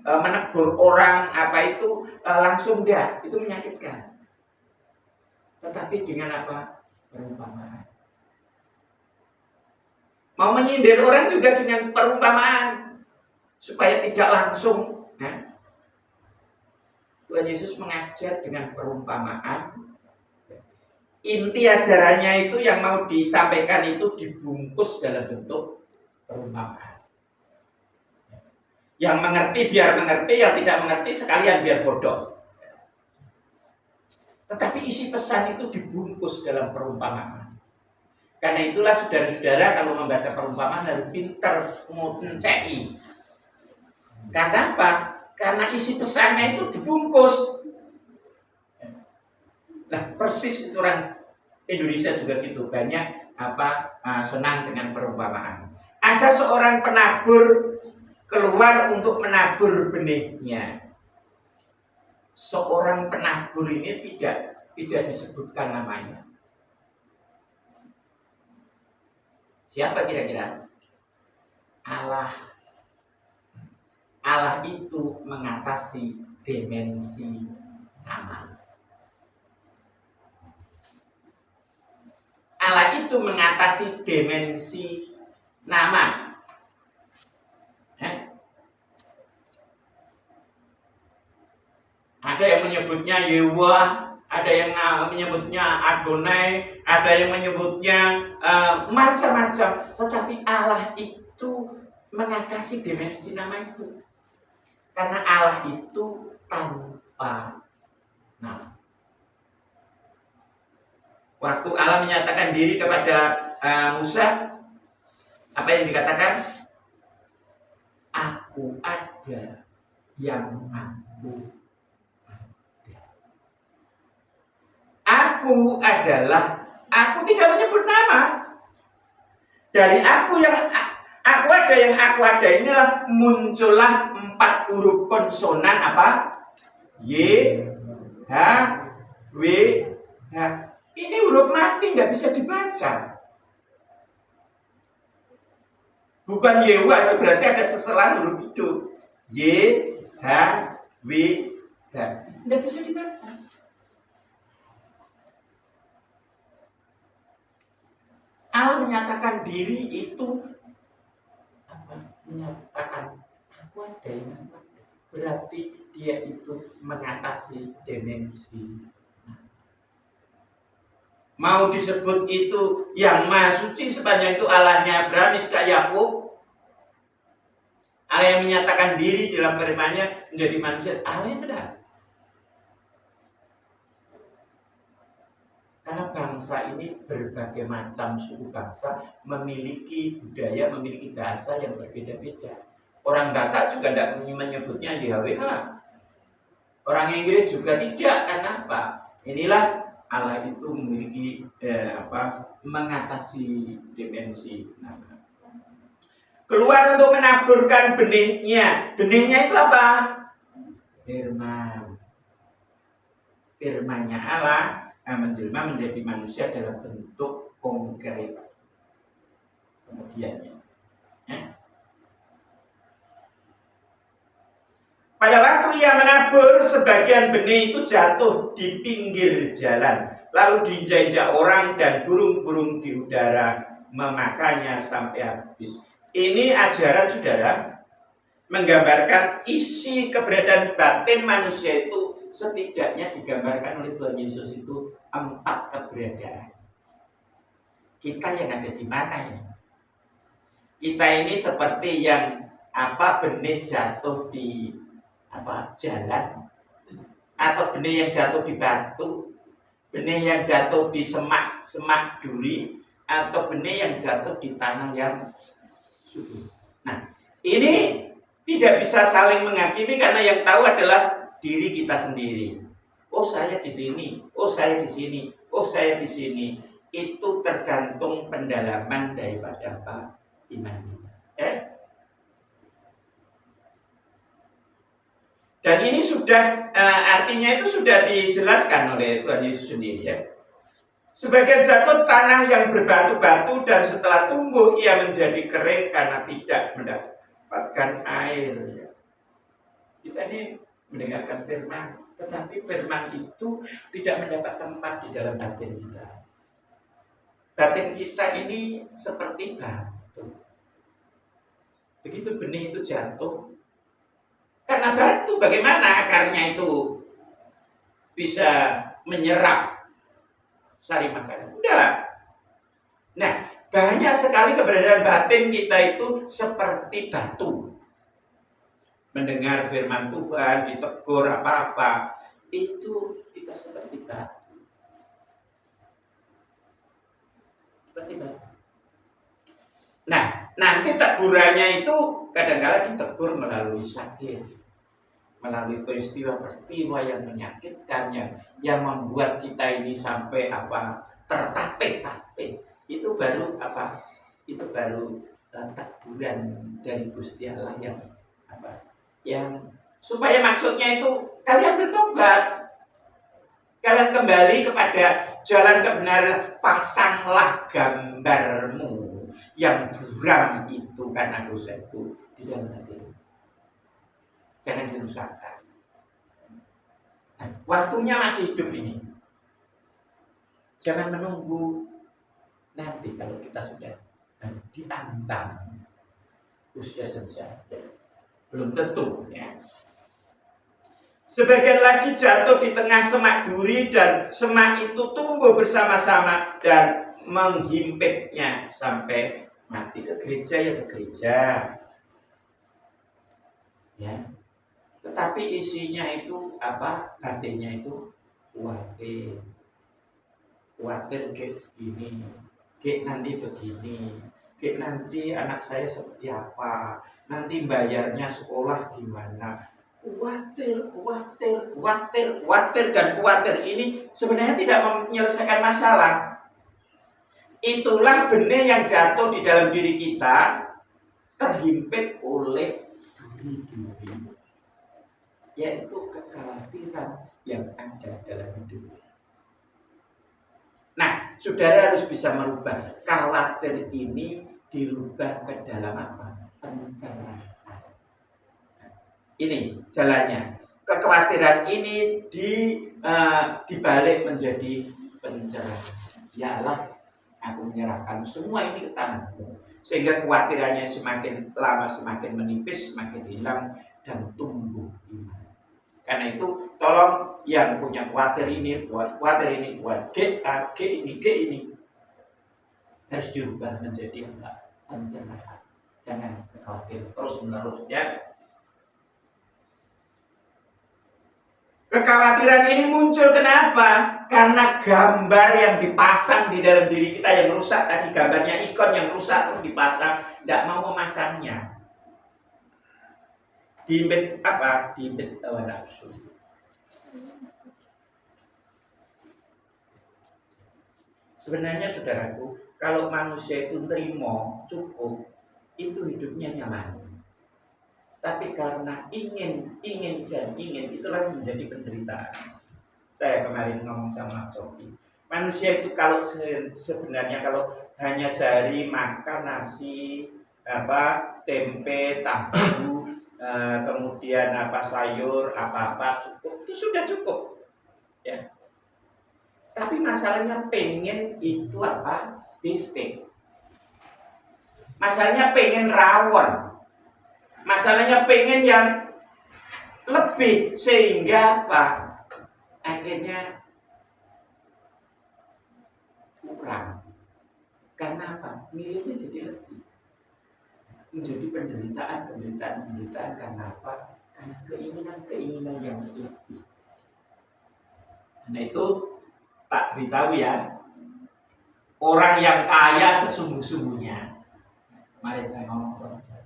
menegur orang langsung enggak, itu menyakitkan. Tetapi dengan perumpamaan. Mau menyindir orang juga dengan perumpamaan supaya tidak langsung. Tuhan Yesus mengajar dengan perumpamaan. Inti ajarannya itu yang mau disampaikan itu dibungkus dalam bentuk perumpamaan. Yang mengerti biar mengerti, yang tidak mengerti sekalian biar bodoh. Tetapi isi pesan itu dibungkus dalam perumpamaan. Karena itulah saudara-saudara kalau membaca perumpamaan harus pintar mencei. Karena apa? Karena isi pesannya itu dibungkus. Nah, persis itu orang Indonesia juga gitu, banyak senang dengan perumpamaan. Ada seorang penabur keluar untuk menabur benihnya. Seorang penabur ini tidak disebutkan namanya. Siapa kira-kira? Allah. Allah itu mengatasi dimensi nama. Allah itu mengatasi dimensi nama. Ada yang menyebutnya Yehovah, ada yang menyebutnya Adonai, ada yang menyebutnya macam-macam. Tetapi Allah itu mengatasi dimensi nama itu. Karena Allah itu tanpa nama. Waktu Allah menyatakan diri kepada Musa, apa yang dikatakan? Aku ada yang aku ada. Aku adalah, aku tidak menyebut nama. Dari aku yang aku ada yang aku ada inilah muncullah 4 huruf konsonan apa? Y, H, W, H. Ini huruf mati, nggak bisa dibaca. Bukan Yewa, itu berarti ada seselan huruf hidup. Y, H, W, H. Nggak bisa dibaca. Allah menyatakan diri itu apa? Menyatakan aku ada yang aku ada. Berarti dia itu mengatasi dimensi. Mau disebut itu yang Maha Suci sepanjang itu Allahnya Abraham, Ishak, Yakub. Allah yang menyatakan diri dalam firman-Nya menjadi manusia, Allah yang benar. Karena bangsa ini berbagai macam suku bangsa, memiliki budaya, memiliki bahasa yang berbeda-beda. Orang Batak juga tidak menyebutnya YHWH. Orang Inggris juga tidak. Kenapa? Inilah Allah itu memiliki mengatasi dimensi nama. Keluar untuk menaburkan benihnya. Benihnya itu apa? Firman. Firman-Nya Allah menjelma menjadi manusia dalam bentuk konkret. Kemudiannya. Pada waktu ia menabur, sebagian benih itu jatuh di pinggir jalan, lalu diinjak-injak orang dan burung-burung di udara memakannya sampai habis. Ini ajaran saudara menggambarkan isi keberadaan batin manusia itu setidaknya digambarkan oleh Tuhan Yesus itu 4 keberadaan. Kita yang ada di mana ini? Kita ini seperti yang benih jatuh di jalan, atau benih yang jatuh di batu, benih yang jatuh di semak duri, atau benih yang jatuh di tanah yang subur. Nah, ini tidak bisa saling menghakimi karena yang tahu adalah diri kita sendiri. Oh, saya di sini, oh saya di sini, oh saya di sini. Itu tergantung pendalaman daripada iman kita. Dan ini sudah artinya itu sudah dijelaskan oleh Tuhan Yesus sendiri ya. Sebagian jatuh tanah yang berbatu-batu dan setelah tumbuh ia menjadi kering karena tidak mendapatkan air. Ya. Kita ini mendengarkan firman, tetapi firman itu tidak mendapat tempat di dalam batin kita. Batin kita ini seperti batu. Begitu benih itu jatuh, karena batu, bagaimana akarnya itu bisa menyerap sari makanan? Enggak. Nah, banyak sekali keberadaan batin kita itu seperti batu. Mendengar firman Tuhan, ditegur apa-apa, itu kita seperti batu. Seperti batu. Nah, nanti tegurannya itu kadang-kadang ditegur melalui sakit, melalui peristiwa-peristiwa yang menyakitkan, yang membuat kita ini sampai tertatih-tatih. Itu baru Itu baru teguran dari Gusti Allah yang supaya maksudnya itu kalian bertobat, kalian kembali kepada jalan kebenaran, pasanglah gambarmu yang buram itu karena dosa itu di dalam hati. Jangan dirusakkan. Waktunya masih hidup ini. Jangan menunggu nanti kalau kita sudah diambang usia senja, belum tentu ya. Sebagian lagi jatuh di tengah semak duri dan semak itu tumbuh bersama-sama dan menghimpitnya sampai mati. Ke gereja ya ke gereja, ya. Tetapi isinya itu apa? Batinnya itu khawatir, kayak gini, kayak nanti begini, kayak nanti anak saya seperti apa, nanti bayarnya sekolah gimana. Khawatir dan khawatir ini sebenarnya tidak menyelesaikan masalah. Itulah benih yang jatuh di dalam diri kita, terhimpit oleh duri-duri, yaitu kekhawatiran yang ada dalam hidup. Nah, saudara harus bisa merubah khawatir ini, dirubah ke dalam apa? Pencerahan. Ini jalannya. Kekhawatiran ini dibalik menjadi pencerahan. Ya Allah, aku menyerahkan semua ini ke tanganmu. Sehingga kekhawatirannya semakin lama semakin menipis, semakin hilang dan tumbuh iman. Karena itu tolong yang punya khawatir ini, buat G ini harus diubah menjadi apa? Pencerahan. Jangan khawatir terus menerus ya. Kekhawatiran ini muncul kenapa? Karena gambar yang dipasang di dalam diri kita yang rusak tadi, gambarnya ikon yang rusak terus dipasang, tidak mau memasangnya. Diimpit apa? Diimpit hawa nafsu. Sebenarnya saudaraku, kalau manusia itu terima cukup, itu hidupnya nyaman. Tapi karena ingin, itulah menjadi penderitaan. Saya kemarin ngomong sama Sofi, manusia itu kalau sebenarnya kalau hanya sehari makan nasi, tempe, tahu, kemudian sayur, cukup, itu sudah cukup. Ya. Tapi masalahnya pengen itu bistik. Masalahnya pengen rawon. Masalahnya pengen yang lebih, sehingga akhirnya kurang. Karena apa? Nilainya jadi lebih. Menjadi penderitaan karena apa? Karena keinginan yang lebih. Nah itu tak beritahu ya. Orang yang kaya sesungguh-sungguhnya. Mari saya ngomong sama saya.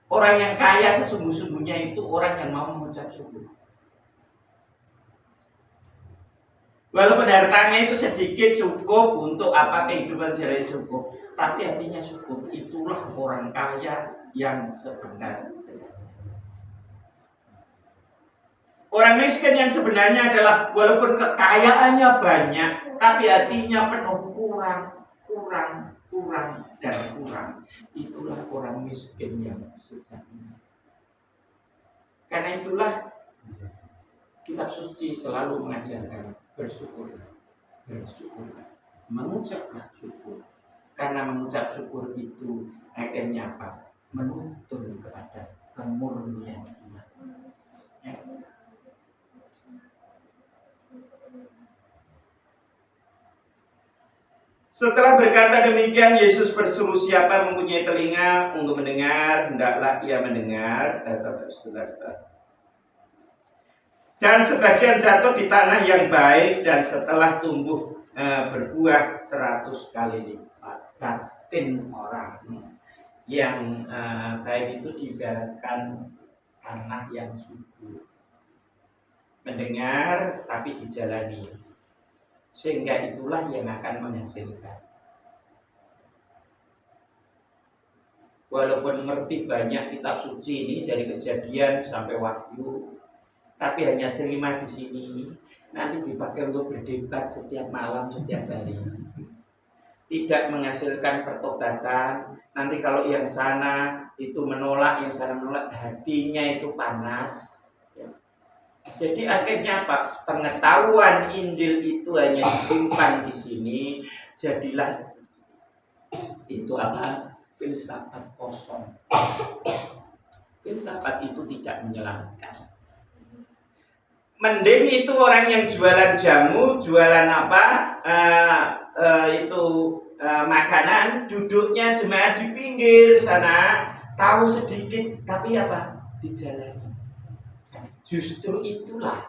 Orang yang kaya sesungguh-sungguhnya itu orang yang mau mengucap syukur. Walaupun hartanya itu sedikit cukup untuk kehidupan sehari cukup, tapi hatinya syukur. Itulah orang kaya yang sebenarnya. Orang miskin yang sebenarnya adalah walaupun kekayaannya banyak, tapi hatinya penuh kurang. Itulah orang miskin yang sejati. Karena itulah kitab suci selalu mengajarkan bersyukurlah, mengucaplah syukur. Karena mengucap syukur itu akhirnya apa? Menuntun kepada kemurnian iman. Ya. Setelah berkata demikian, Yesus bersuruh siapa mempunyai telinga untuk mendengar, hendaklah ia mendengar. Dan sebagian jatuh di tanah yang baik dan setelah tumbuh berbuah 100 kali lipat. Batin orang yang baik itu diibaratkan tanah yang subur. Mendengar tapi dijalani. Sehingga itulah yang akan menghasilkan. Walaupun ngerti banyak kitab suci ini dari Kejadian sampai Wahyu, tapi hanya terima di sini, nanti dipakai untuk berdebat setiap malam, setiap hari. Tidak menghasilkan pertobatan. Nanti kalau yang sana itu menolak, yang sana menolak, hatinya itu panas. Jadi akhirnya apa? Pengetahuan Injil itu hanya disimpan di sini. Jadilah Itu apa? Filsafat kosong. Filsafat itu tidak menyelamatkan. Mending itu orang yang jualan jamu, jualan apa, makanan, duduknya jemaat di pinggir sana, tahu sedikit, tapi apa? Dijalani. Justru itulah,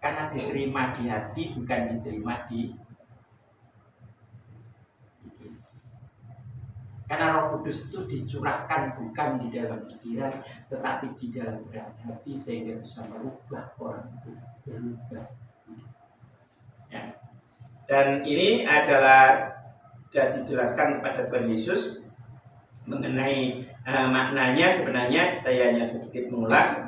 karena diterima di hati, bukan diterima di pikiran. Karena Roh Kudus itu dicurahkan bukan di dalam pikiran, tetapi di dalam hati, sehingga bisa merubah orang itu berubah. Ya. Dan ini adalah sudah dijelaskan kepada Tuhan Yesus mengenai maknanya. Sebenarnya saya hanya sedikit mengulas.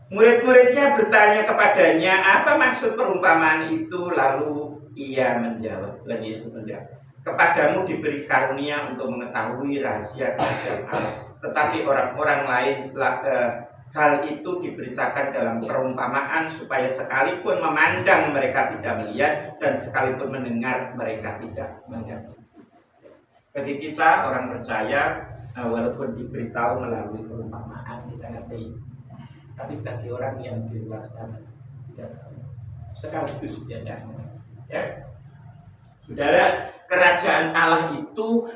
Murid-muridnya bertanya kepadanya, apa maksud perumpamaan itu? Lalu ia menjawab, Tuhan Yesus menjawab, kepadamu diberi karunia untuk mengetahui rahasia kerajaan Allah, tetapi orang-orang lain hal itu diberitakan dalam perumpamaan, supaya sekalipun memandang mereka tidak melihat, dan sekalipun mendengar mereka tidak mengerti. Bagi kita orang percaya, walaupun diberitahu melalui perumpamaan kita ngerti, tapi bagi orang yang di luar sana tidak tahu, sekaligus tidak tahu. Ya, saudara, kerajaan Allah itu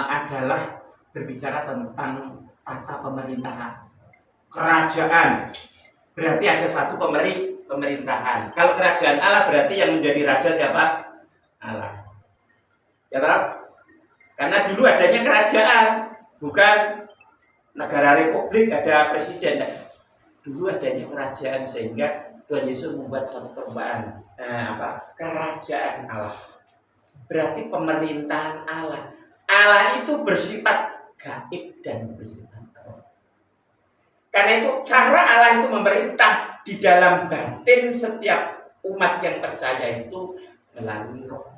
adalah berbicara tentang tata pemerintahan. Kerajaan berarti ada satu pemerintahan. Kalau kerajaan Allah berarti yang menjadi raja siapa? Allah. Ya tak? Karena dulu adanya kerajaan, bukan negara republik ada presiden. Dulu adanya kerajaan, sehingga Tuhan Yesus membuat satu perumpamaan. Kerajaan Allah berarti pemerintahan Allah. Allah itu bersifat gaib dan bersifat roh. Karena itu cara Allah itu memerintah di dalam batin setiap umat yang percaya itu melalui roh.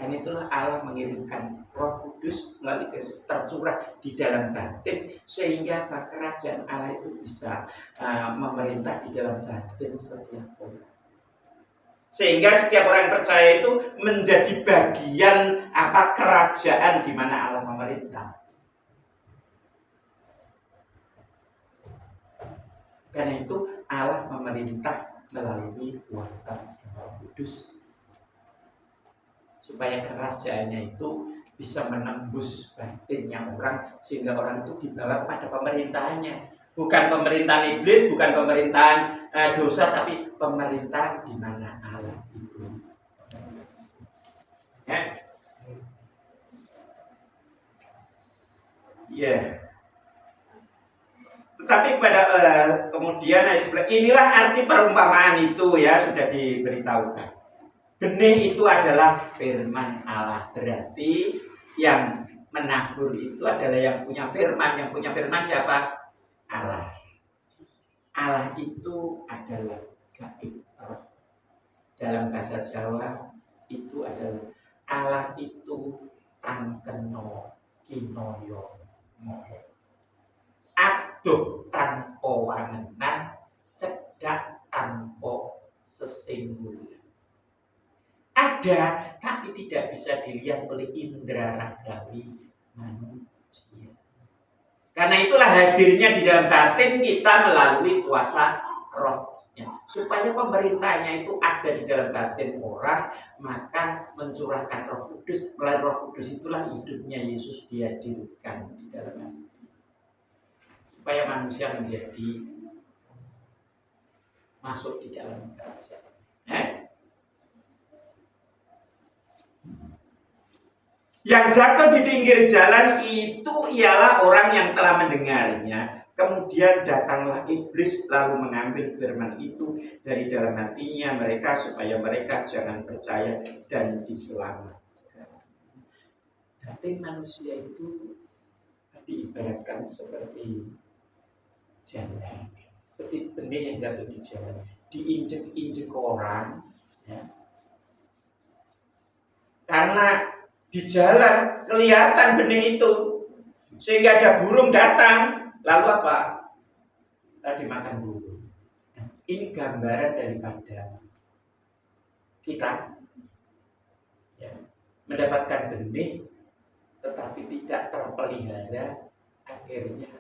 Dan itulah Allah mengirimkan Roh Kudus melalui Kristus tercurah di dalam batin, sehingga kerajaan Allah itu bisa memerintah di dalam batin setiap orang. Sehingga setiap orang percaya itu menjadi bagian kerajaan di mana Allah memerintah. Karena itu Allah memerintah melalui kuasa Roh Kudus, supaya kerajaannya itu bisa menembus batinnya orang, sehingga orang itu dibawa kepada pemerintahannya. Bukan pemerintahan iblis, bukan pemerintahan dosa, tapi pemerintahan di mana Allah itu. Ya. Tetapi pada kemudian inilah arti perumpamaan itu, ya, sudah diberitahukan. Benih itu adalah firman Allah. Berarti yang menabur itu adalah yang punya firman. Yang punya firman siapa? Allah. Allah itu adalah gaib. Dalam bahasa Jawa itu adalah Allah itu tangkeno kinoyo mohe. Aduh tanpa wangenan, cedak tanpa sesinggungan. Ada, tapi tidak bisa dilihat oleh indera ragawi manusia. Karena itulah hadirnya di dalam batin kita melalui kuasa rohnya. Supaya pemerintahnya itu ada di dalam batin orang, maka mencurahkan Roh Kudus. Melalui Roh Kudus itulah hidupnya Yesus dihadirkan di dalam hati. Supaya manusia menjadi masuk di dalam kerajaan. Yang jatuh di pinggir jalan itu ialah orang yang telah mendengarnya. Kemudian datanglah iblis lalu mengambil firman itu dari dalam hatinya mereka, supaya mereka jangan percaya dan diselamatkan. Batin manusia itu diibaratkan seperti jalan, seperti benih yang jatuh di jalan, diinjek-injek orang, ya. Karena di jalan kelihatan benih itu, sehingga ada burung datang, lalu apa? Tadi makan burung. Ini gambaran daripada kita mendapatkan benih, tetapi tidak terpelihara, akhirnya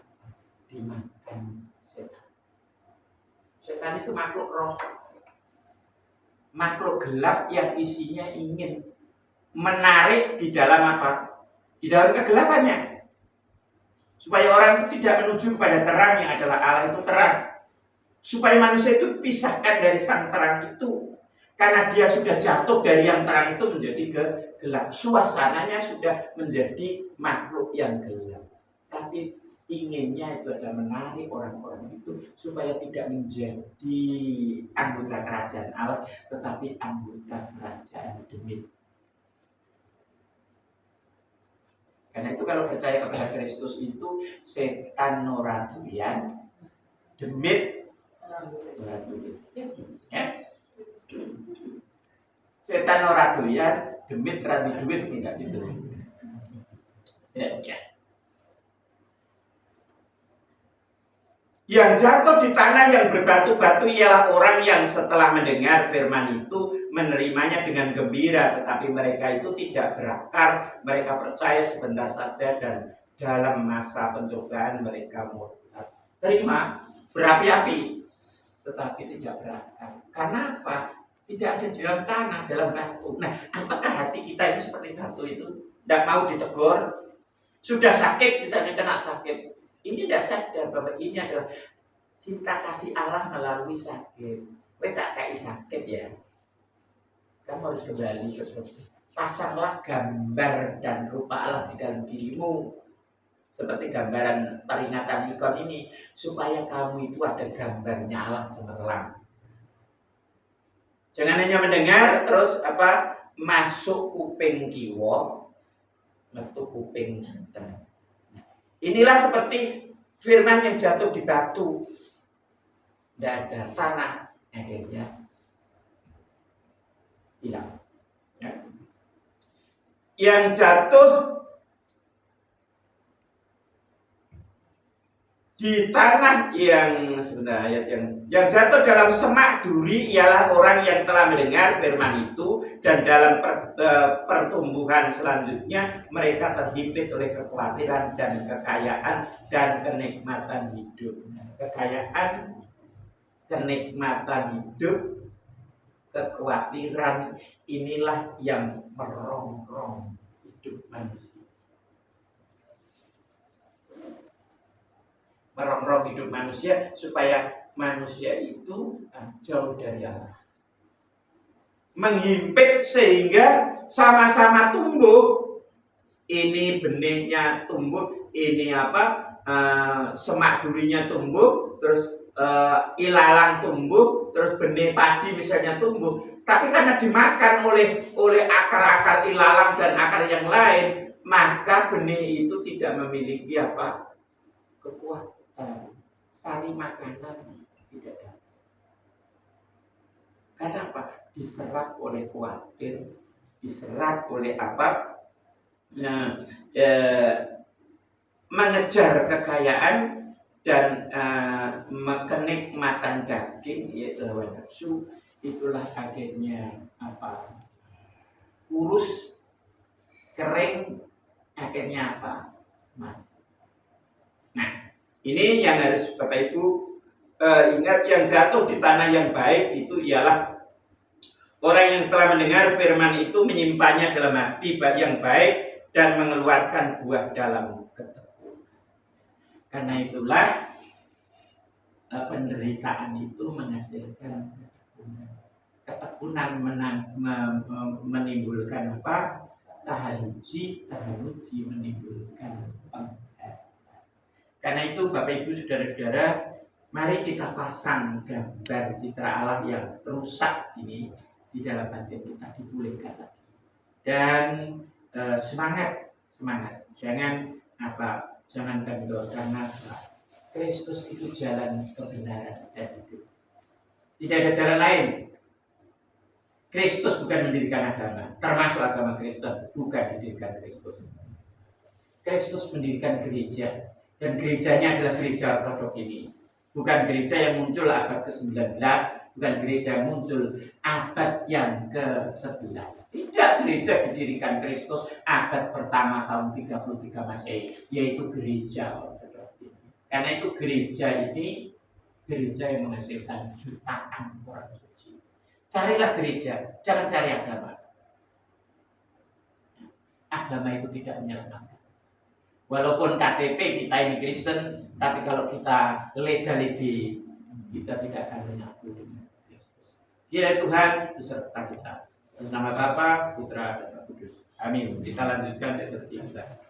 dimakan setan. Setan itu makhluk roh, makhluk gelap yang isinya ingin menarik di dalam apa? Di dalam kegelapannya. Supaya orang itu tidak menuju kepada terang yang adalah Allah itu terang. Supaya manusia itu pisahkan dari sang terang itu. Karena dia sudah jatuh dari yang terang itu menjadi gelap. Suasananya sudah menjadi makhluk yang gelap. Tapi inginnya itu adalah menarik orang-orang itu supaya tidak menjadi anggota kerajaan Allah, tetapi anggota kerajaan demit. Karena itu kalau percaya kepada Kristus itu setan ora doyan, demit ora doyan. Ya? Setan ora doyan, demit ora duit tidak gitu. Ya. Yang jatuh di tanah yang berbatu-batu ialah orang yang setelah mendengar firman itu menerimanya dengan gembira, tetapi mereka itu tidak berakar, mereka percaya sebentar saja dan dalam masa pencobaan mereka murtad. Terima, berapi-api, tetapi tidak berakar. Karena apa? Tidak ada di dalam tanah, dalam batu. Nah, apakah hati kita ini seperti batu itu? Tidak mau ditegur, sudah sakit, misalnya kena sakit. Ini tidak sadar bahwa ini adalah cinta kasih Allah melalui sakit. Kowe tak kayak sakit ya. Kamu harus kembali ke Kristus. Pasanglah gambar dan rupa Allah di dalam dirimu. Seperti gambaran peringatan ikon ini. Supaya kamu itu ada gambarnya Allah cemerlang. Jangan hanya mendengar terus masuk kuping kiwa, metu kuping kitan. Inilah seperti firman yang jatuh di batu. Tidak ada tanah, akhirnya hilang. Ya. Yang jatuh di tanah yang sebentar ayat yang jatuh dalam semak duri ialah orang yang telah mendengar firman itu dan dalam pertumbuhan selanjutnya mereka terhimpit oleh kekhawatiran dan kekayaan dan kenikmatan hidup. Kekayaan, kenikmatan hidup, kekhawatiran inilah yang merongrong hidup manusia. Merongrong hidup manusia supaya manusia itu jauh dari Allah. Menghimpit sehingga sama-sama tumbuh. Ini benihnya tumbuh, ini semak durinya tumbuh, terus ilalang tumbuh, terus benih padi misalnya tumbuh. Tapi karena dimakan oleh akar-akar ilalang dan akar yang lain, maka benih itu tidak memiliki kekuatan. Sari makanan tidak ada. Karena diserap oleh khawatir, diserap oleh mengejar kekayaan dan kenikmatan daging, yaitu hawa nafsu. Itulah akhirnya kurus, kering, akhirnya mati. Nah, ini yang harus Bapak Ibu ingat. Yang jatuh di tanah yang baik itu ialah orang yang setelah mendengar firman itu menyimpannya dalam hati yang baik dan mengeluarkan buah dalam ketekunan. Karena itulah penderitaan itu menghasilkan ketekunan. Ketekunan menimbulkan tahanuji menimbulkan Karena itu Bapak Ibu Saudara-saudara, mari kita pasang gambar citra Allah yang rusak ini di dalam batin kita, dipulihkan lagi. Dan semangat. Jangan kendor, karena Kristus itu jalan kebenaran dan hidup. Tidak ada jalan lain. Kristus bukan mendirikan agama, termasuk agama Kristen bukan mendirikan Kristus. Kristus mendirikan gereja. Dan gerejanya adalah gereja ortodok ini. Bukan gereja yang muncul abad ke-19 bukan gereja yang muncul abad yang ke-11. Tidak, gereja didirikan Kristus abad pertama tahun 33 Masehi, yaitu gereja ortodoks. Karena itu gereja ini gereja yang menghasilkan jutaan orang suci. Carilah gereja, jangan cari agama. Agama itu tidak menyelamatkan. Walaupun KTP kita ini Kristen, tapi kalau kita legality, kita tidak akan menyatu dengan Kristus. Kiranya Tuhan beserta kita. Dalam nama Bapa, Putra, dan Roh Kudus. Amin. Kita lanjutkan liturgi kita.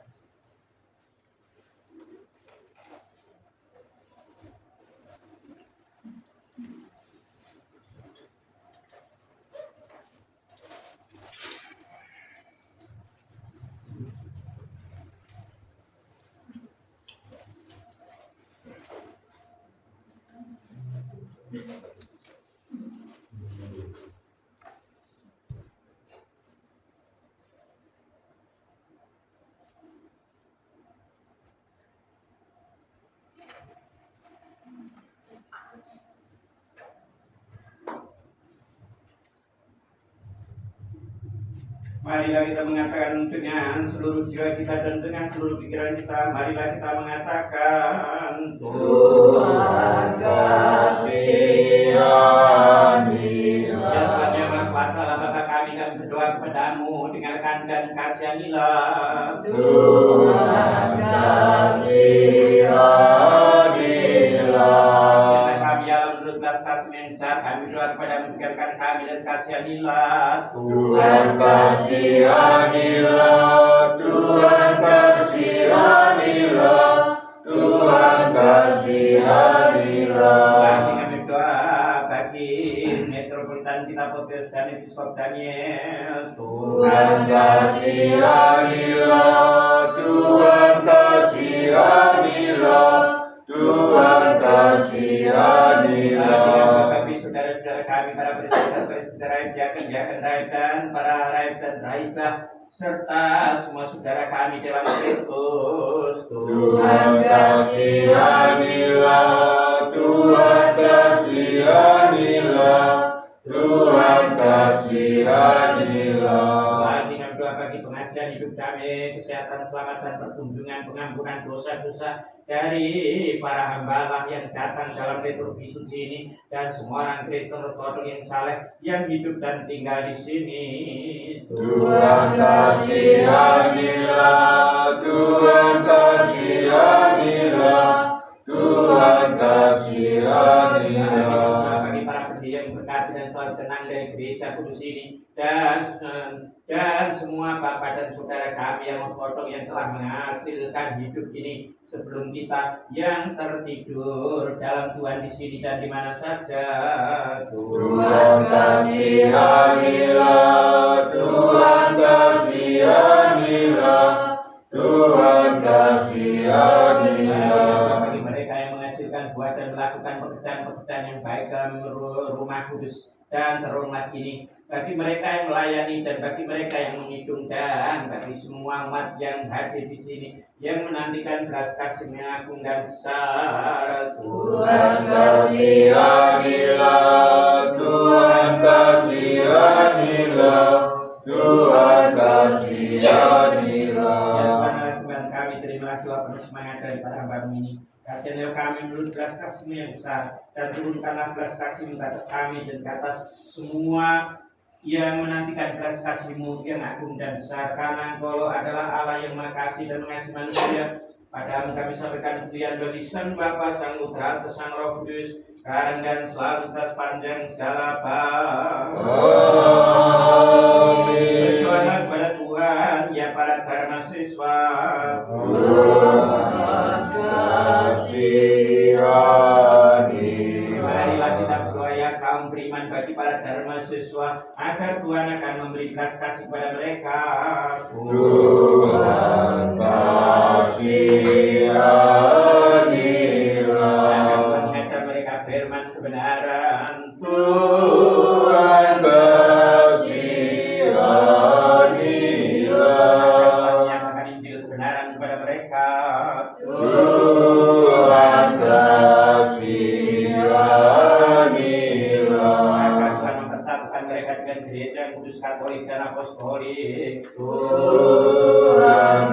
Marilah kita mengatakan dengan seluruh jiwa kita dan dengan seluruh pikiran kita. Marilah kita mengatakan, Tuhan kasihanilah. Ya Tuhan yang Maha Kuasa, Allah Bapa kami berdoa kepadamu, dengarkan dan kasihanilah. Tuhan kasihanilah. Siapa kami yang menurut belas kasih mencar, kami berdoa kepadamu, dengarkan kami dan kasihanilah. Tuhan kasihanilah, Tuhan kasihanilah, Tuhan kasihanilah. Kami berdoa bagi metropolitan kita Potius dan Episkop Daniel. Tuhan kasihanilah, Tuhan kasihanilah, Tuhan kasihanilah. Bagi saudara-saudara kami, para saudara rakyat dan para rakyat dan raibah, serta semua saudara kami dalam Kristus. Tuhan kasihanilah, Tuhan kasihanilah, Tuhan kasihanilah. Dengan doa bagi pengasihan hidup kami, kesehatan, keselamatan, pertunjukan, pengampunan dosa-dosa dari para hamba yang datang dalam liturgi suci ini, dan semua orang Kristen ortodoks yang saleh yang hidup dan tinggal di sini. Tuhan kasihanilah, Tuhan kasihanilah, Tuhan kasihanilah. Bagi para pendiri yang berkati dan selalu tenang dari gereja kudus ini, dan semua bapak dan saudara kami yang ortodoks yang telah menghasilkan hidup ini sebelum kita yang tertidur dalam Tuhan di sini dan di mana saja. Tuhan kasihanilah, Tuhan kasihanilah, Tuhan kasihanilah. Bagi mereka yang menghasilkan buat dan melakukan pekerjaan-pekerjaan yang baik dalam rumah kudus dan terhormat ini, bagi mereka yang melayani dan bagi mereka yang menghitung, dan bagi semua umat yang hadir di sini yang menantikan belas kasih yang agung dan besar. Tuhan kasihanilah, Tuhan kasihanilah, Tuhan kasihanilah. Ya Tuhan, sembahan kami, terimalah doa penuh semangat daripada hamba-Mu ini. Kasihanilah kami menurut belas kasih-Mu yang besar, dan turunkanlah belas kasih-Mu ke atas kami dan ke atas semua yang menantikan belas kasih-Mu yang agung dan besar. Karena Engkau adalah Allah yang Maha Kasih dan mengasihi manusia. Padamu kami sampaikan pujian bagi Sang Bapa, Sang Putra, Sang Roh Kudus, sekarang dan selalu atas panjang segala bangsa. Amin. Berdoalah kepada Tuhan, ya para dharma siswa. Tuhan kasihanilah. Marilah kita berdoa ya kaum beriman bagi para dharma siswa, agar Tuhan akan memberi belas kasih kepada mereka. Tuhan kasihanilah. Agar Tuhan mengajar mereka firman kebenaran. Tuhan kasihanilah. Tuhan menyatakan Injil kebenaran kepada mereka. Tuhan kasihanilah. persatukan mereka dengan gereja yang kudus, katolik dan apostolik. Tuhan